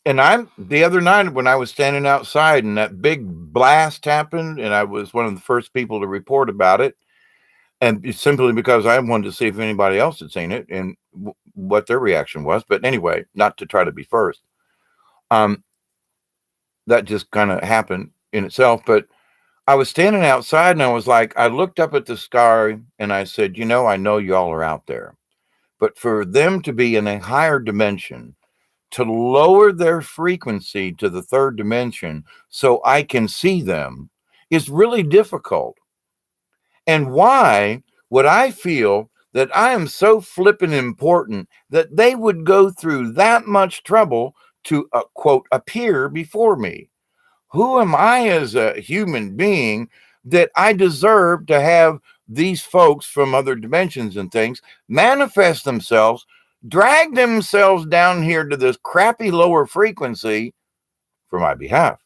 and I'm the other night when I was standing outside and that big blast happened, and I was one of the first people to report about it. and it's simply because I wanted to see if anybody else had seen it and what their reaction was. But anyway, not to try to be first. Um, that just kind of happened in itself. But I was standing outside and I was like, I looked up at the sky and I said, I know y'all are out there, but for them to be in a higher dimension, to lower their frequency to the third dimension so I can see them is really difficult. And why would I feel that I am so flippin' important that they would go through that much trouble to, quote, appear before me? Who am I as a human being that I deserve to have these folks from other dimensions and things manifest themselves, drag themselves down here to this crappy lower frequency for my behalf?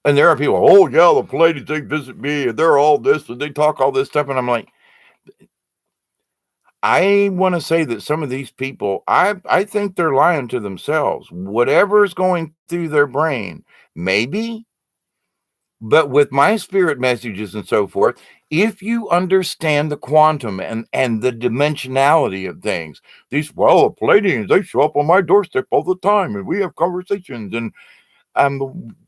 And there are people, oh, yeah, the Pleiadians, they visit me and they're all this and they talk all this stuff. And I'm like, I want to say that some of these people, I think they're lying to themselves. Whatever is going through their brain, maybe. But with my spirit messages and so forth, if you understand the quantum and the dimensionality of things, the Palladians, they show up on my doorstep all the time and we have conversations. And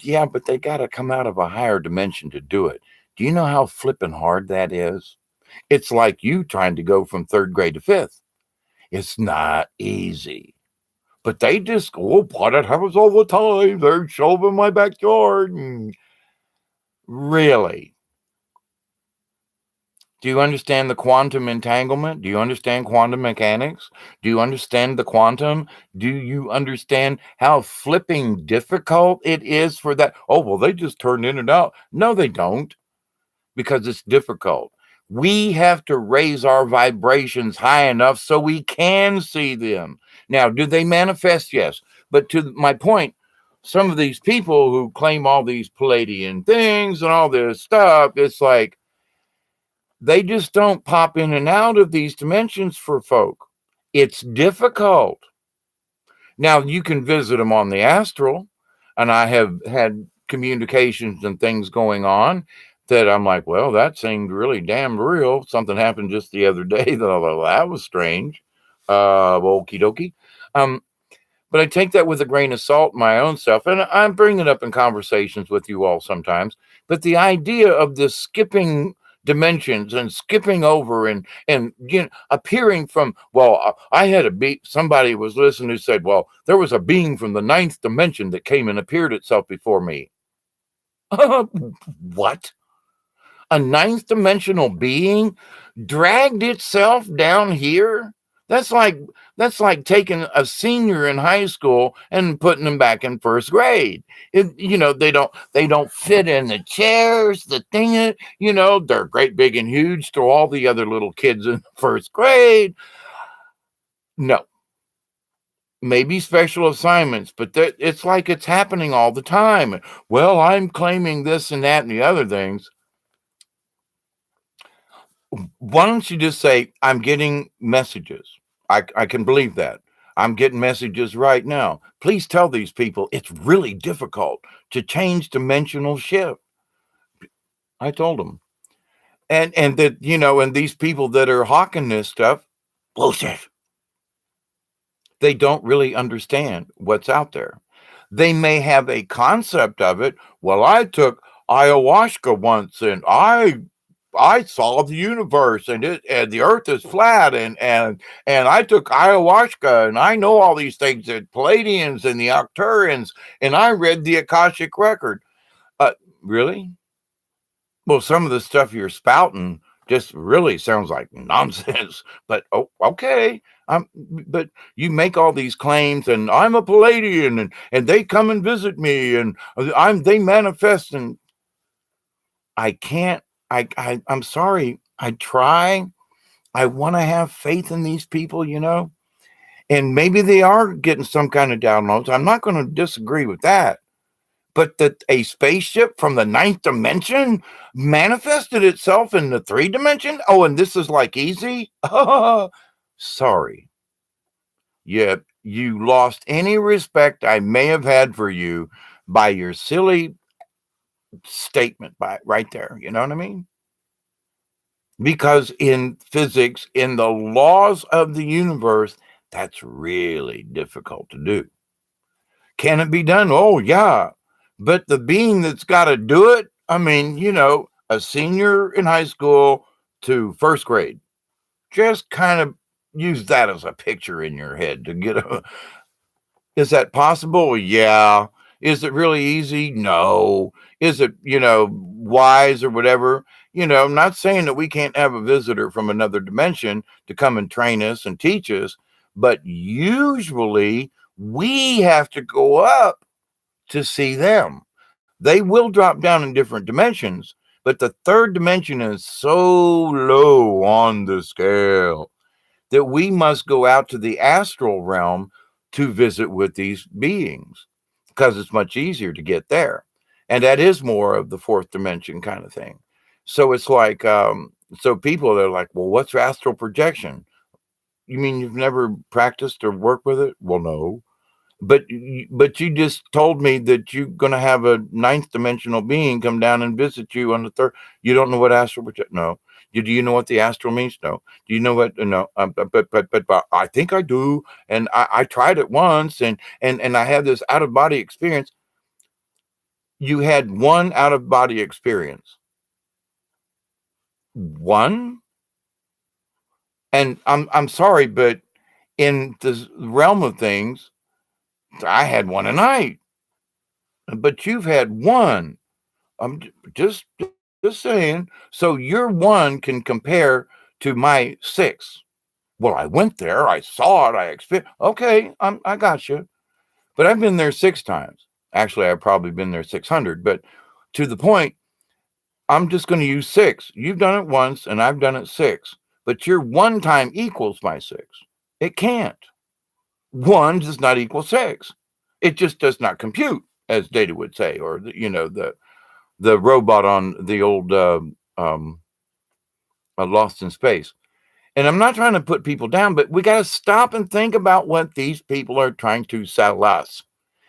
yeah, but they got to come out of a higher dimension to do it. Do you know how flippin' hard that is? It's like you trying to go from third grade to fifth. It's not easy. But they just go, but it happens all the time. They show up in my backyard. And really? Do you understand the quantum entanglement? Do you understand quantum mechanics? Do you understand the quantum? Do you understand how flipping difficult it is for that? Oh, well, they just turn in and out. No, they don't, because it's difficult. We have to raise our vibrations high enough so we can see them. Now, do they manifest? Yes. But to my point, some of these people who claim all these Palladian things and all this stuff, it's like, they just don't pop in and out of these dimensions for folk. It's difficult. Now, you can visit them on the astral, and I have had communications and things going on that I'm like, well, that seemed really damn real. Something happened just the other day that I thought, well, that was strange. Okie dokie. Um, but I take that with a grain of salt, my own self, and I'm bringing it up in conversations with you all sometimes. But the idea of this skipping dimensions and skipping over and appearing from, I had somebody was listening who said, well, there was a being from the ninth dimension that came and appeared itself before me. What? A ninth dimensional being dragged itself down here? That's like taking a senior in high school and putting them back in first grade. They don't fit in the chairs, the thing, they're great big and huge to all the other little kids in first grade. No. Maybe special assignments, but it's like it's happening all the time. Well, I'm claiming this and that and the other things. Why don't you just say, I'm getting messages? I can believe that. I'm getting messages right now. Please tell these people it's really difficult to change dimensional shift. I told them. And that, and these people that are hawking this stuff, bullshit. They don't really understand what's out there. They may have a concept of it. Well, I took ayahuasca once and I saw the universe and the earth is flat and I took ayahuasca and I know all these things, the Palladians and the Arcturians, and I read the Akashic record. Really? Well, some of the stuff you're spouting just really sounds like nonsense. But okay. But you make all these claims, and I'm a Palladian, and they come and visit me, and they manifest, and I can't. I'm sorry. I try. I want to have faith in these people, and maybe they are getting some kind of downloads. I'm not going to disagree with that. But that a spaceship from the ninth dimension manifested itself in the three dimension? Oh, and this is like easy? Sorry. Yeah, you lost any respect I may have had for you by your silly statement right there. You know what I mean? because in physics, in the laws of the universe, that's really difficult to do. Can it be done? Oh, yeah. But the being that's got to do it, I mean, a senior in high school to first grade, just kind of use that as a picture in your head to get a. Is that possible? Yeah. Is it really easy? No. Is it, wise or whatever? I'm not saying that we can't have a visitor from another dimension to come and train us and teach us, but usually we have to go up to see them. They will drop down in different dimensions, but the third dimension is so low on the scale that we must go out to the astral realm to visit with these beings because it's much easier to get there. And that is more of the fourth dimension kind of thing. So it's like, so people are like, well, what's astral projection? You mean you've never practiced or worked with it? Well, no. But you just told me that you're going to have a ninth dimensional being come down and visit you on the third. You don't know what astral projection? No. Do you know what the astral means? No. Do you know what? No. But I think I do. And I tried it once, and I had this out of body experience. You had one out of body experience. One. And I'm sorry, but in the realm of things, I had one a night. But you've had one. I'm just saying. So your one can compare to my 6. Well, I went there, I saw it, I experienced. Okay, I got you. But I've been there 6 times. Actually, I've probably been there 600. But to the point, I'm just going to use 6. You've done it once, and I've done it 6. But your one time equals my 6. It can't. One does not equal 6. It just does not compute, as Data would say, or the robot on the old Lost in Space. And I'm not trying to put people down, but we got to stop and think about what these people are trying to sell us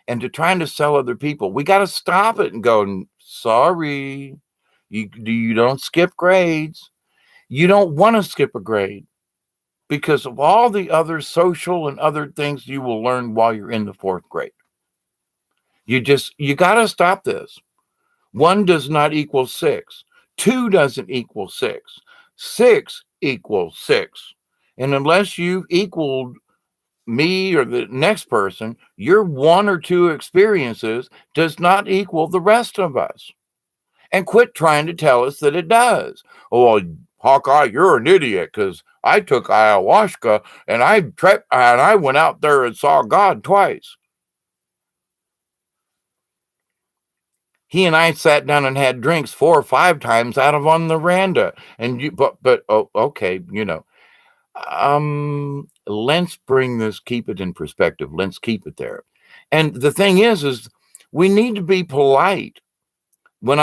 and to trying to sell other people. We got to stop it and go, sorry, you don't skip grades. You don't want to skip a grade because of all the other social and other things you will learn while you're in the 4th grade. You got to stop this. 1 does not equal 6. 2 doesn't equal 6. 6 equals 6. And unless you've equaled me or the next person, your 1 or 2 experiences does not equal the rest of us. And quit trying to tell us that it does. Oh, well, Hawkeye, you're an idiot because I took ayahuasca and I went out there and saw God twice. He and I sat down and had drinks 4 or 5 times out of on the veranda. And oh, okay, let's bring this, keep it in perspective. Let's keep it there. And the thing is we need to be polite. When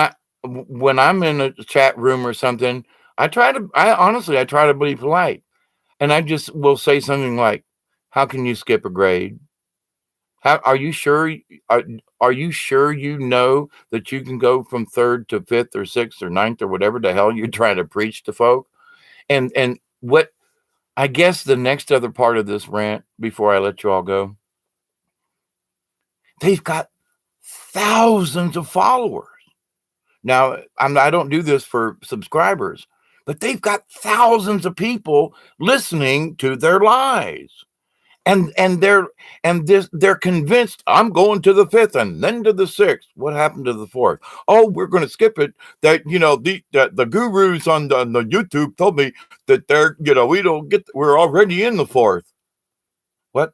I'm in a chat room or something, I honestly try to be polite. And I just will say something like, how can you skip a grade? How are you sure? Are you sure you know that you can go from 3rd to 5th or 6th or 9th or whatever the hell you're trying to preach to folk? And what I guess the next other part of this rant before I let you all go, they've got thousands of followers. Now, I don't do this for subscribers, but they've got thousands of people listening to their lies. And they're convinced I'm going to the 5th and then to the 6th. What happened to the 4th? Oh, we're going to skip it. That the gurus on the YouTube told me that we're already in the 4th. What?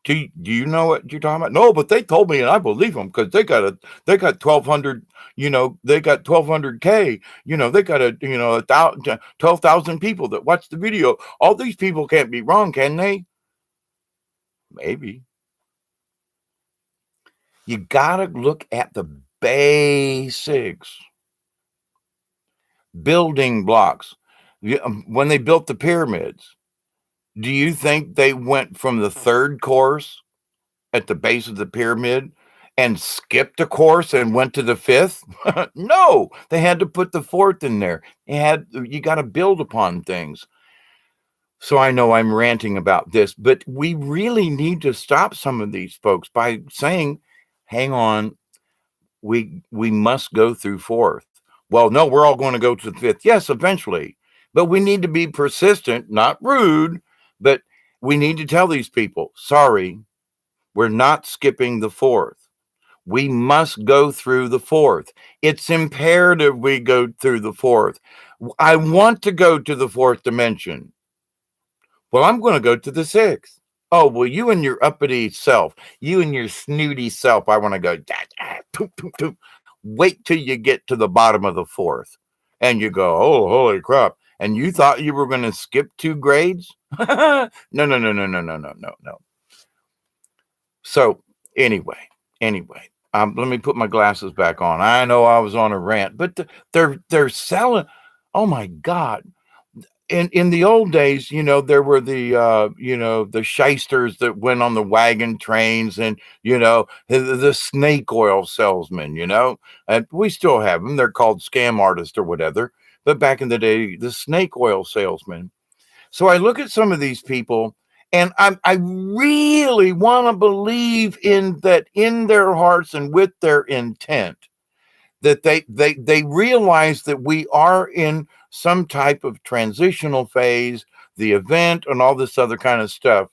Do you know what you're talking about? No, but they told me, and I believe them because they got 1,200. They got 1,200K. They got 12,000 people that watch the video. All these people can't be wrong, can they? Maybe. You got to look at the basics. Building blocks. When they built the pyramids, do you think they went from the 3rd course at the base of the pyramid and skipped a course and went to the fifth? No, they had to put the fourth in there. You got to build upon things. So I know I'm ranting about this, but we really need to stop some of these folks by saying, hang on, we must go through fourth. Well, no, we're all going to go to the fifth. Yes, eventually. But we need to be persistent, not rude, but we need to tell these people, sorry, we're not skipping the fourth. We must go through the fourth. It's imperative we go through the fourth. I want to go to the fourth dimension. Well, I'm going to go to the sixth. Oh, well, you and your uppity self, you and your snooty self, I want to go, poop, poop, poop. Wait till you get to the bottom of the fourth. And you go, oh, holy crap. And you thought you were going to skip 2 grades? No, no, no, no, no, no, no, no, no. So anyway, let me put my glasses back on. I know I was on a rant, but they're selling. Oh my God. In the old days, there were the shysters that went on the wagon trains, and the snake oil salesmen, and we still have them. They're called scam artists or whatever. But back in the day, the snake oil salesman. So I look at some of these people, and I really want to believe in that in their hearts and with their intent that they realize that we are in some type of transitional phase, the event and all this other kind of stuff.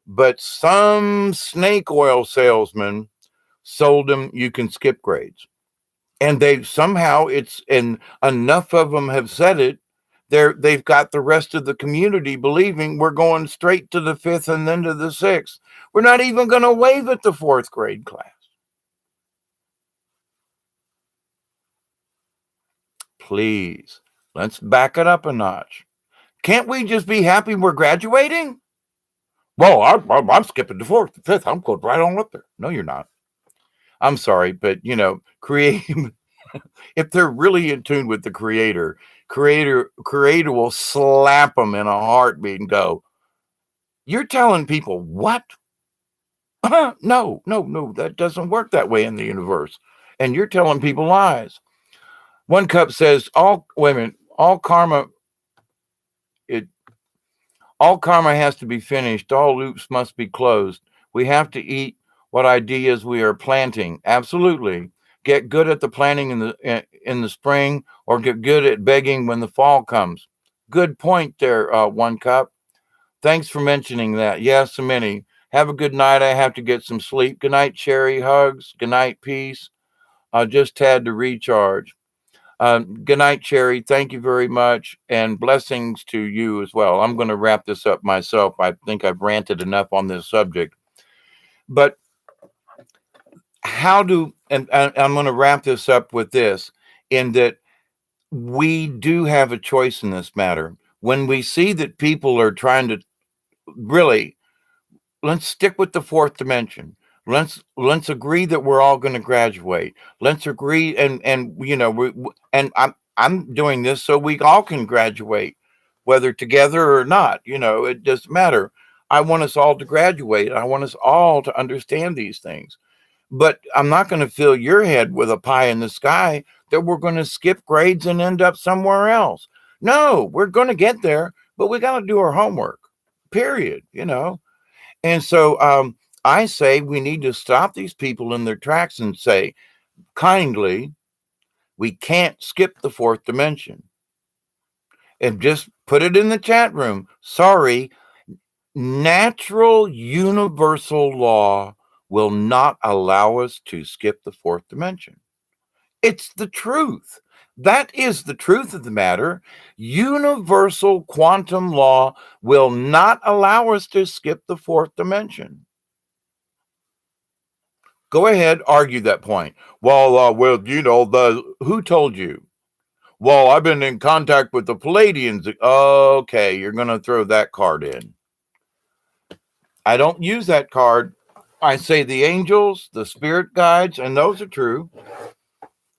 But some snake oil salesman sold them you can skip grades. And they somehow and enough of them have said it. They've got the rest of the community believing we're going straight to the fifth and then to the sixth. We're not even going to wave at the fourth grade class. Please, let's back it up a notch. Can't we just be happy we're graduating? Well, I'm skipping the fourth, the fifth. I'm going right on up there. No, you're not. I'm sorry, but if they're really in tune with the creator will slap them in a heartbeat and go, "You're telling people what? No, that doesn't work that way in the universe, and you're telling people lies." One cup says, "All women, all karma." All karma has to be finished. All loops must be closed. We have to eat what ideas we are planting. Absolutely. Get good at the planting in the spring, or get good at begging when the fall comes. Good point there, One Cup. Thanks for mentioning that. Yes, so many. Have a good night. I have to get some sleep. Good night, Cherry. Hugs. Good night, peace. I just had to recharge. Good night, Cherry. Thank you very much, and blessings to you as well. I'm going to wrap this up myself. I think I've ranted enough on this subject. But and I'm going to wrap this up with this, in that we do have a choice in this matter. When we see that people are trying to really, let's stick with the fourth dimension. Let's agree that we're all going to graduate. Let's agree, and I'm doing this so we all can graduate, whether together or not. It doesn't matter. I want us all to graduate. I want us all to understand these things. But I'm not going to fill your head with a pie in the sky that we're going to skip grades and end up somewhere else. No, we're going to get there, but we got to do our homework. Period. And so I say we need to stop these people in their tracks and say, kindly, we can't skip the fourth dimension. And just put it in the chat room. Sorry, natural universal law will not allow us to skip the fourth dimension. It's the truth. That is the truth of the matter. Universal quantum law will not allow us to skip the fourth dimension. Go ahead, argue that point. Well, who told you? Well, I've been in contact with the Palladians. Okay, you're going to throw that card in. I don't use that card. I say the angels, the spirit guides, and those are true.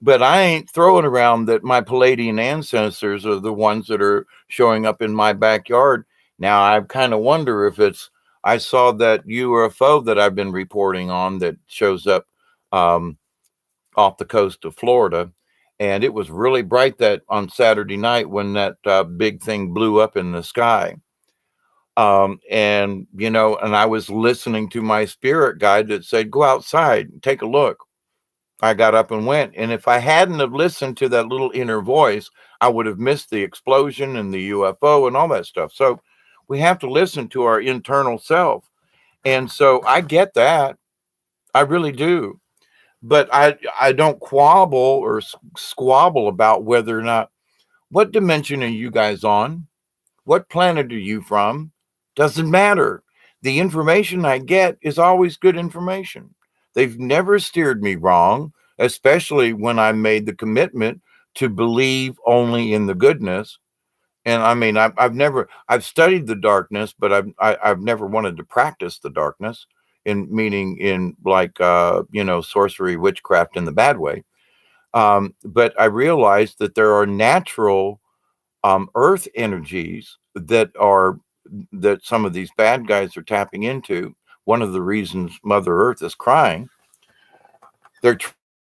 But I ain't throwing around that my Palladian ancestors are the ones that are showing up in my backyard. Now, I kind of wonder if I saw that UFO that I've been reporting on that shows up um, off the coast of Florida. And it was really bright that on Saturday night when that big thing blew up in the sky. And, and I was listening to my spirit guide that said, go outside and take a look. I got up and went. And if I hadn't have listened to that little inner voice, I would have missed the explosion and the UFO and all that stuff. So we have to listen to our internal self. And so I get that. I really do. But I don't quabble or squabble about whether or not, what dimension are you guys on? What planet are you from? Doesn't matter. The information I get is always good information. They've never steered me wrong, especially when I made the commitment to believe only in the goodness. And I mean, I've studied the darkness, but I've never wanted to practice the darkness in meaning in like, sorcery, witchcraft in the bad way. But I realized that there are natural earth energies that some of these bad guys are tapping into. One of the reasons Mother Earth is crying, they're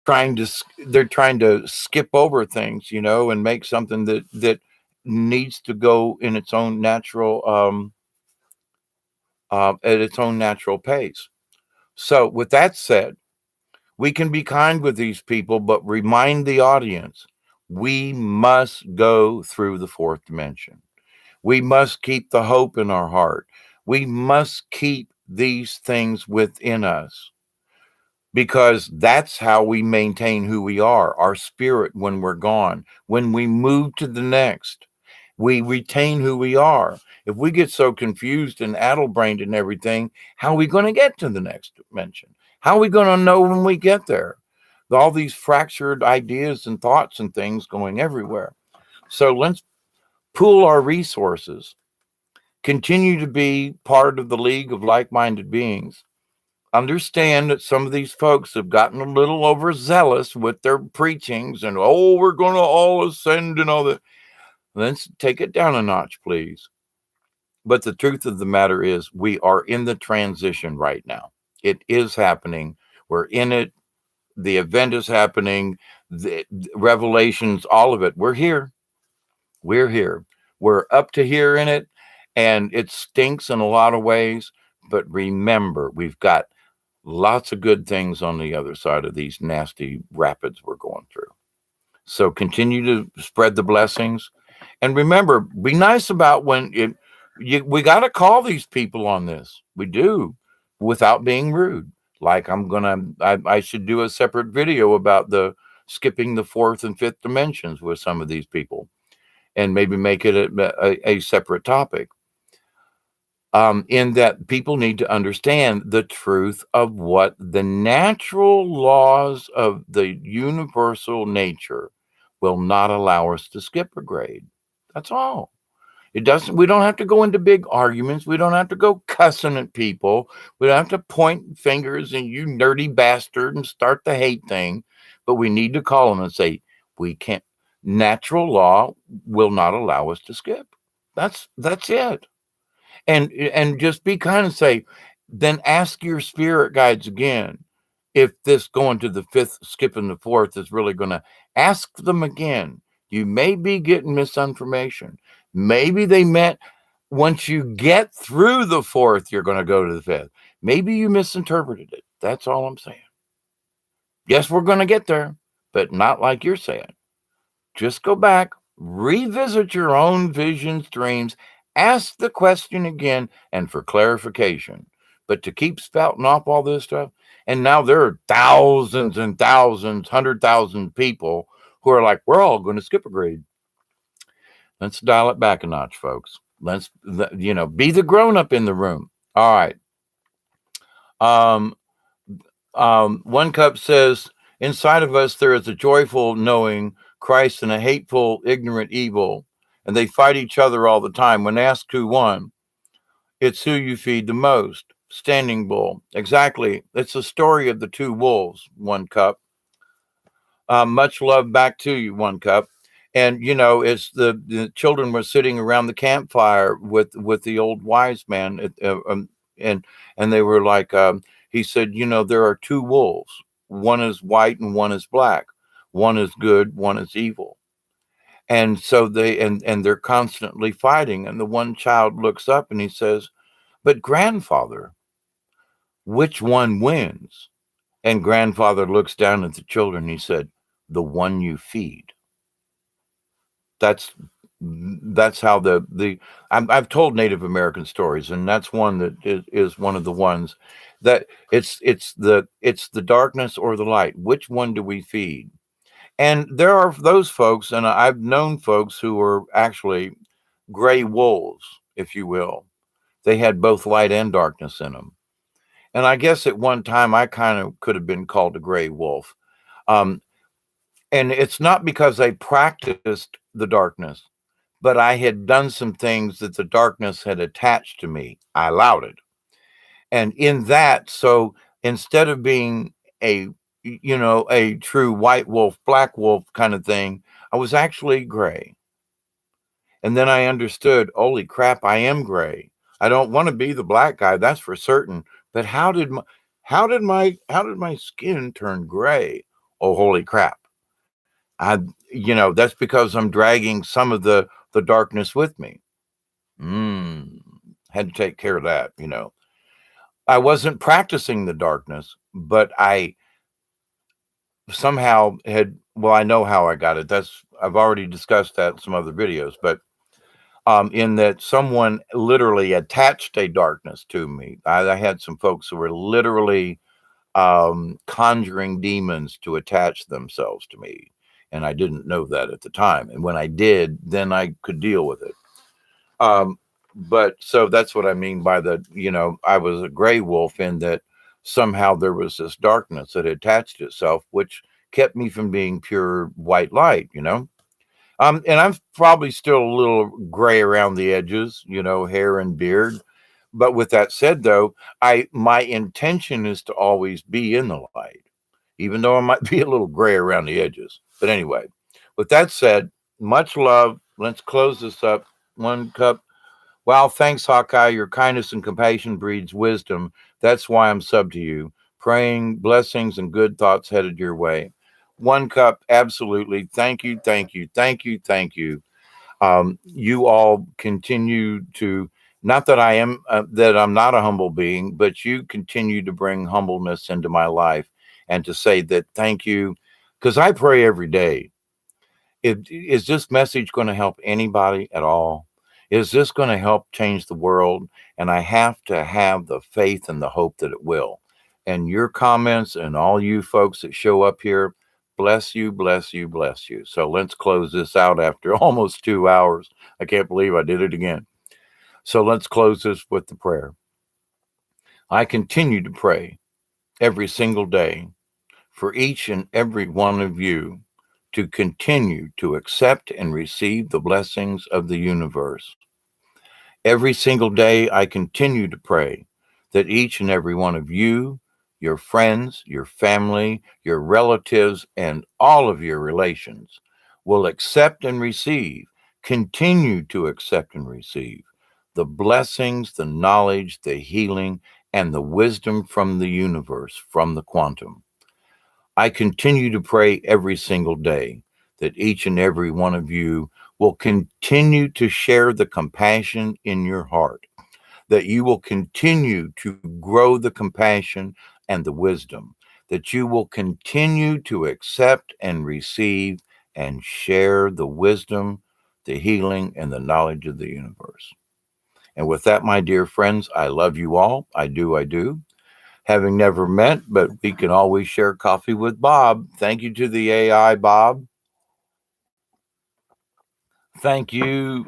they're trying to skip over things, and make something that needs to go in its own natural at its own natural pace. So, with that said, we can be kind with these people, but remind the audience we must go through the fourth dimension. We must keep the hope in our heart. We must keep these things within us because that's how we maintain who we are, our spirit when we're gone. When we move to the next, we retain who we are. If we get so confused and addle-brained and everything, how are we going to get to the next dimension? How are we going to know when we get there? All these fractured ideas and thoughts and things going everywhere. So let's pool our resources, continue to be part of the league of like-minded beings. Understand that some of these folks have gotten a little overzealous with their preachings and, oh, we're going to all ascend and all that. Let's take it down a notch, please. But the truth of the matter is we are in the transition right now. It is happening. We're in it. The event is happening. The revelations, all of it. We're here. We're here. We're up to here in it. And it stinks in a lot of ways. But remember, we've got lots of good things on the other side of these nasty rapids we're going through. So continue to spread the blessings. And remember, be nice about we got to call these people on this. We do, without being rude. Like I should do a separate video about the skipping the fourth and fifth dimensions with some of these people and maybe make it a separate topic. In that people need to understand the truth of what the natural laws of the universal nature will not allow us to skip a grade. That's all. We don't have to go into big arguments. We don't have to go cussing at people. We don't have to point fingers and you nerdy bastard and start the hate thing. But we need to call them and say, we can't, natural law will not allow us to skip. That's it. And just be kind and say, then ask your spirit guides again. If this going to the fifth, skipping the fourth is really going to ask them again. You may be getting misinformation. Maybe they meant once you get through the fourth, you're going to go to the fifth. Maybe you misinterpreted it. That's all I'm saying. Yes, we're going to get there, but not like you're saying. Just go back, revisit your own visions, dreams, ask the question again, and for clarification. But to keep spouting off all this stuff, and now there are thousands and thousands, 100,000 people who are like, we're all going to skip a grade. Let's dial it back a notch, folks. Let's, be the grown up in the room. All right. One cup says, inside of us, there is a joyful knowing Christ and a hateful, ignorant evil, and they fight each other all the time. When asked who won, it's who you feed the most. Standing Bull. Exactly. It's the story of the two wolves, One Cup. Much love back to you, One Cup. And it's the children were sitting around the campfire with the old wise man, and they were like, he said, there are two wolves. one is white and one is black, one is good, one is evil. And so and they're constantly fighting. And the one child looks up and he says, "But grandfather, which one wins?" And grandfather looks down at the children. He said, "The one you feed." That's that's how I've told Native American stories, and that's one that is one of the ones that it's the darkness or the light. Which one do we feed? And there are those folks, and I've known folks who were actually gray wolves, if you will. They had both light and darkness in them. And I guess at one time I kind of could have been called a gray wolf. Um, and it's not because I practiced the darkness, but I had done some things that the darkness had attached to me. I allowed it. And in that, so instead of being a, a true white wolf, black wolf kind of thing, I was actually gray. And then I understood, holy crap, I am gray. I don't want to be the black guy, that's for certain. But how did my skin turn gray? Oh, holy crap. That's because I'm dragging some of the darkness with me. Mm, had to take care of that. I wasn't practicing the darkness, but I somehow well, I know how I got it. I've already discussed that in some other videos, but in that someone literally attached a darkness to me. I had some folks who were literally conjuring demons to attach themselves to me. And I didn't know that at the time. And when I did, then I could deal with it. Um, but so that's what I mean by I was a gray wolf in that somehow there was this darkness that attached itself, which kept me from being pure white light. And I'm probably still a little gray around the edges, hair and beard. But with that said, though, my intention is to always be in the light, even though I might be a little gray around the edges. But anyway, with that said, much love. Let's close this up. One cup. Wow, thanks, Hawkeye. Your kindness and compassion breeds wisdom. That's why I'm sub to you. Praying blessings and good thoughts headed your way. One cup, absolutely. Thank you, thank you, thank you, thank you. You all continue to, not that that I'm not a humble being, but you continue to bring humbleness into my life and to say that thank you, because I pray every day. Is this message going to help anybody at all? Is this going to help change the world? And I have to have the faith and the hope that it will. And your comments and all you folks that show up here, bless you, bless you, bless you. So let's close this out after almost 2 hours. I can't believe I did it again. So let's close this with the prayer. I continue to pray every single day for each and every one of you to continue to accept and receive the blessings of the universe. Every single day, I continue to pray that each and every one of you, your friends, your family, your relatives, and all of your relations will accept and receive, continue to accept and receive the blessings, the knowledge, the healing, and the wisdom from the universe, from the quantum. I continue to pray every single day that each and every one of you will continue to share the compassion in your heart, that you will continue to grow the compassion and the wisdom, that you will continue to accept and receive and share the wisdom, the healing, and the knowledge of the universe. And with that, my dear friends, I love you all. I do. I do. Having never met, but we can always share coffee with Bob. Thank you to the AI, Bob. Thank you,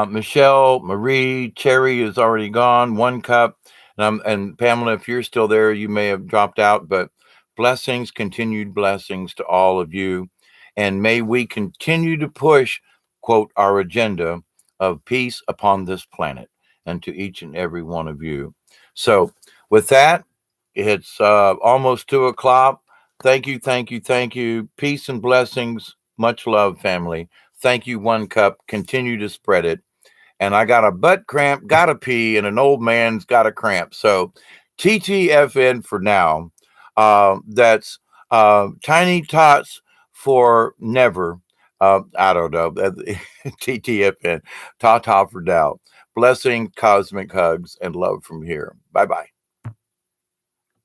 Michelle, Marie. Cherry is already gone. One cup. And Pamela, if you're still there, you may have dropped out, but blessings, continued blessings to all of you. And may we continue to push, quote, our agenda of peace upon this planet and to each and every one of you. So with that, it's almost 2 o'clock. Thank you, thank you, thank you. Peace and blessings. Much love, family. Thank you, one cup. Continue to spread it. And I got a butt cramp, got to pee, and an old man's got a cramp. So TTFN for now. That's Tiny tots for never. I don't know. TTFN. Ta ta for now. Blessing, cosmic hugs, and love from here. Bye bye.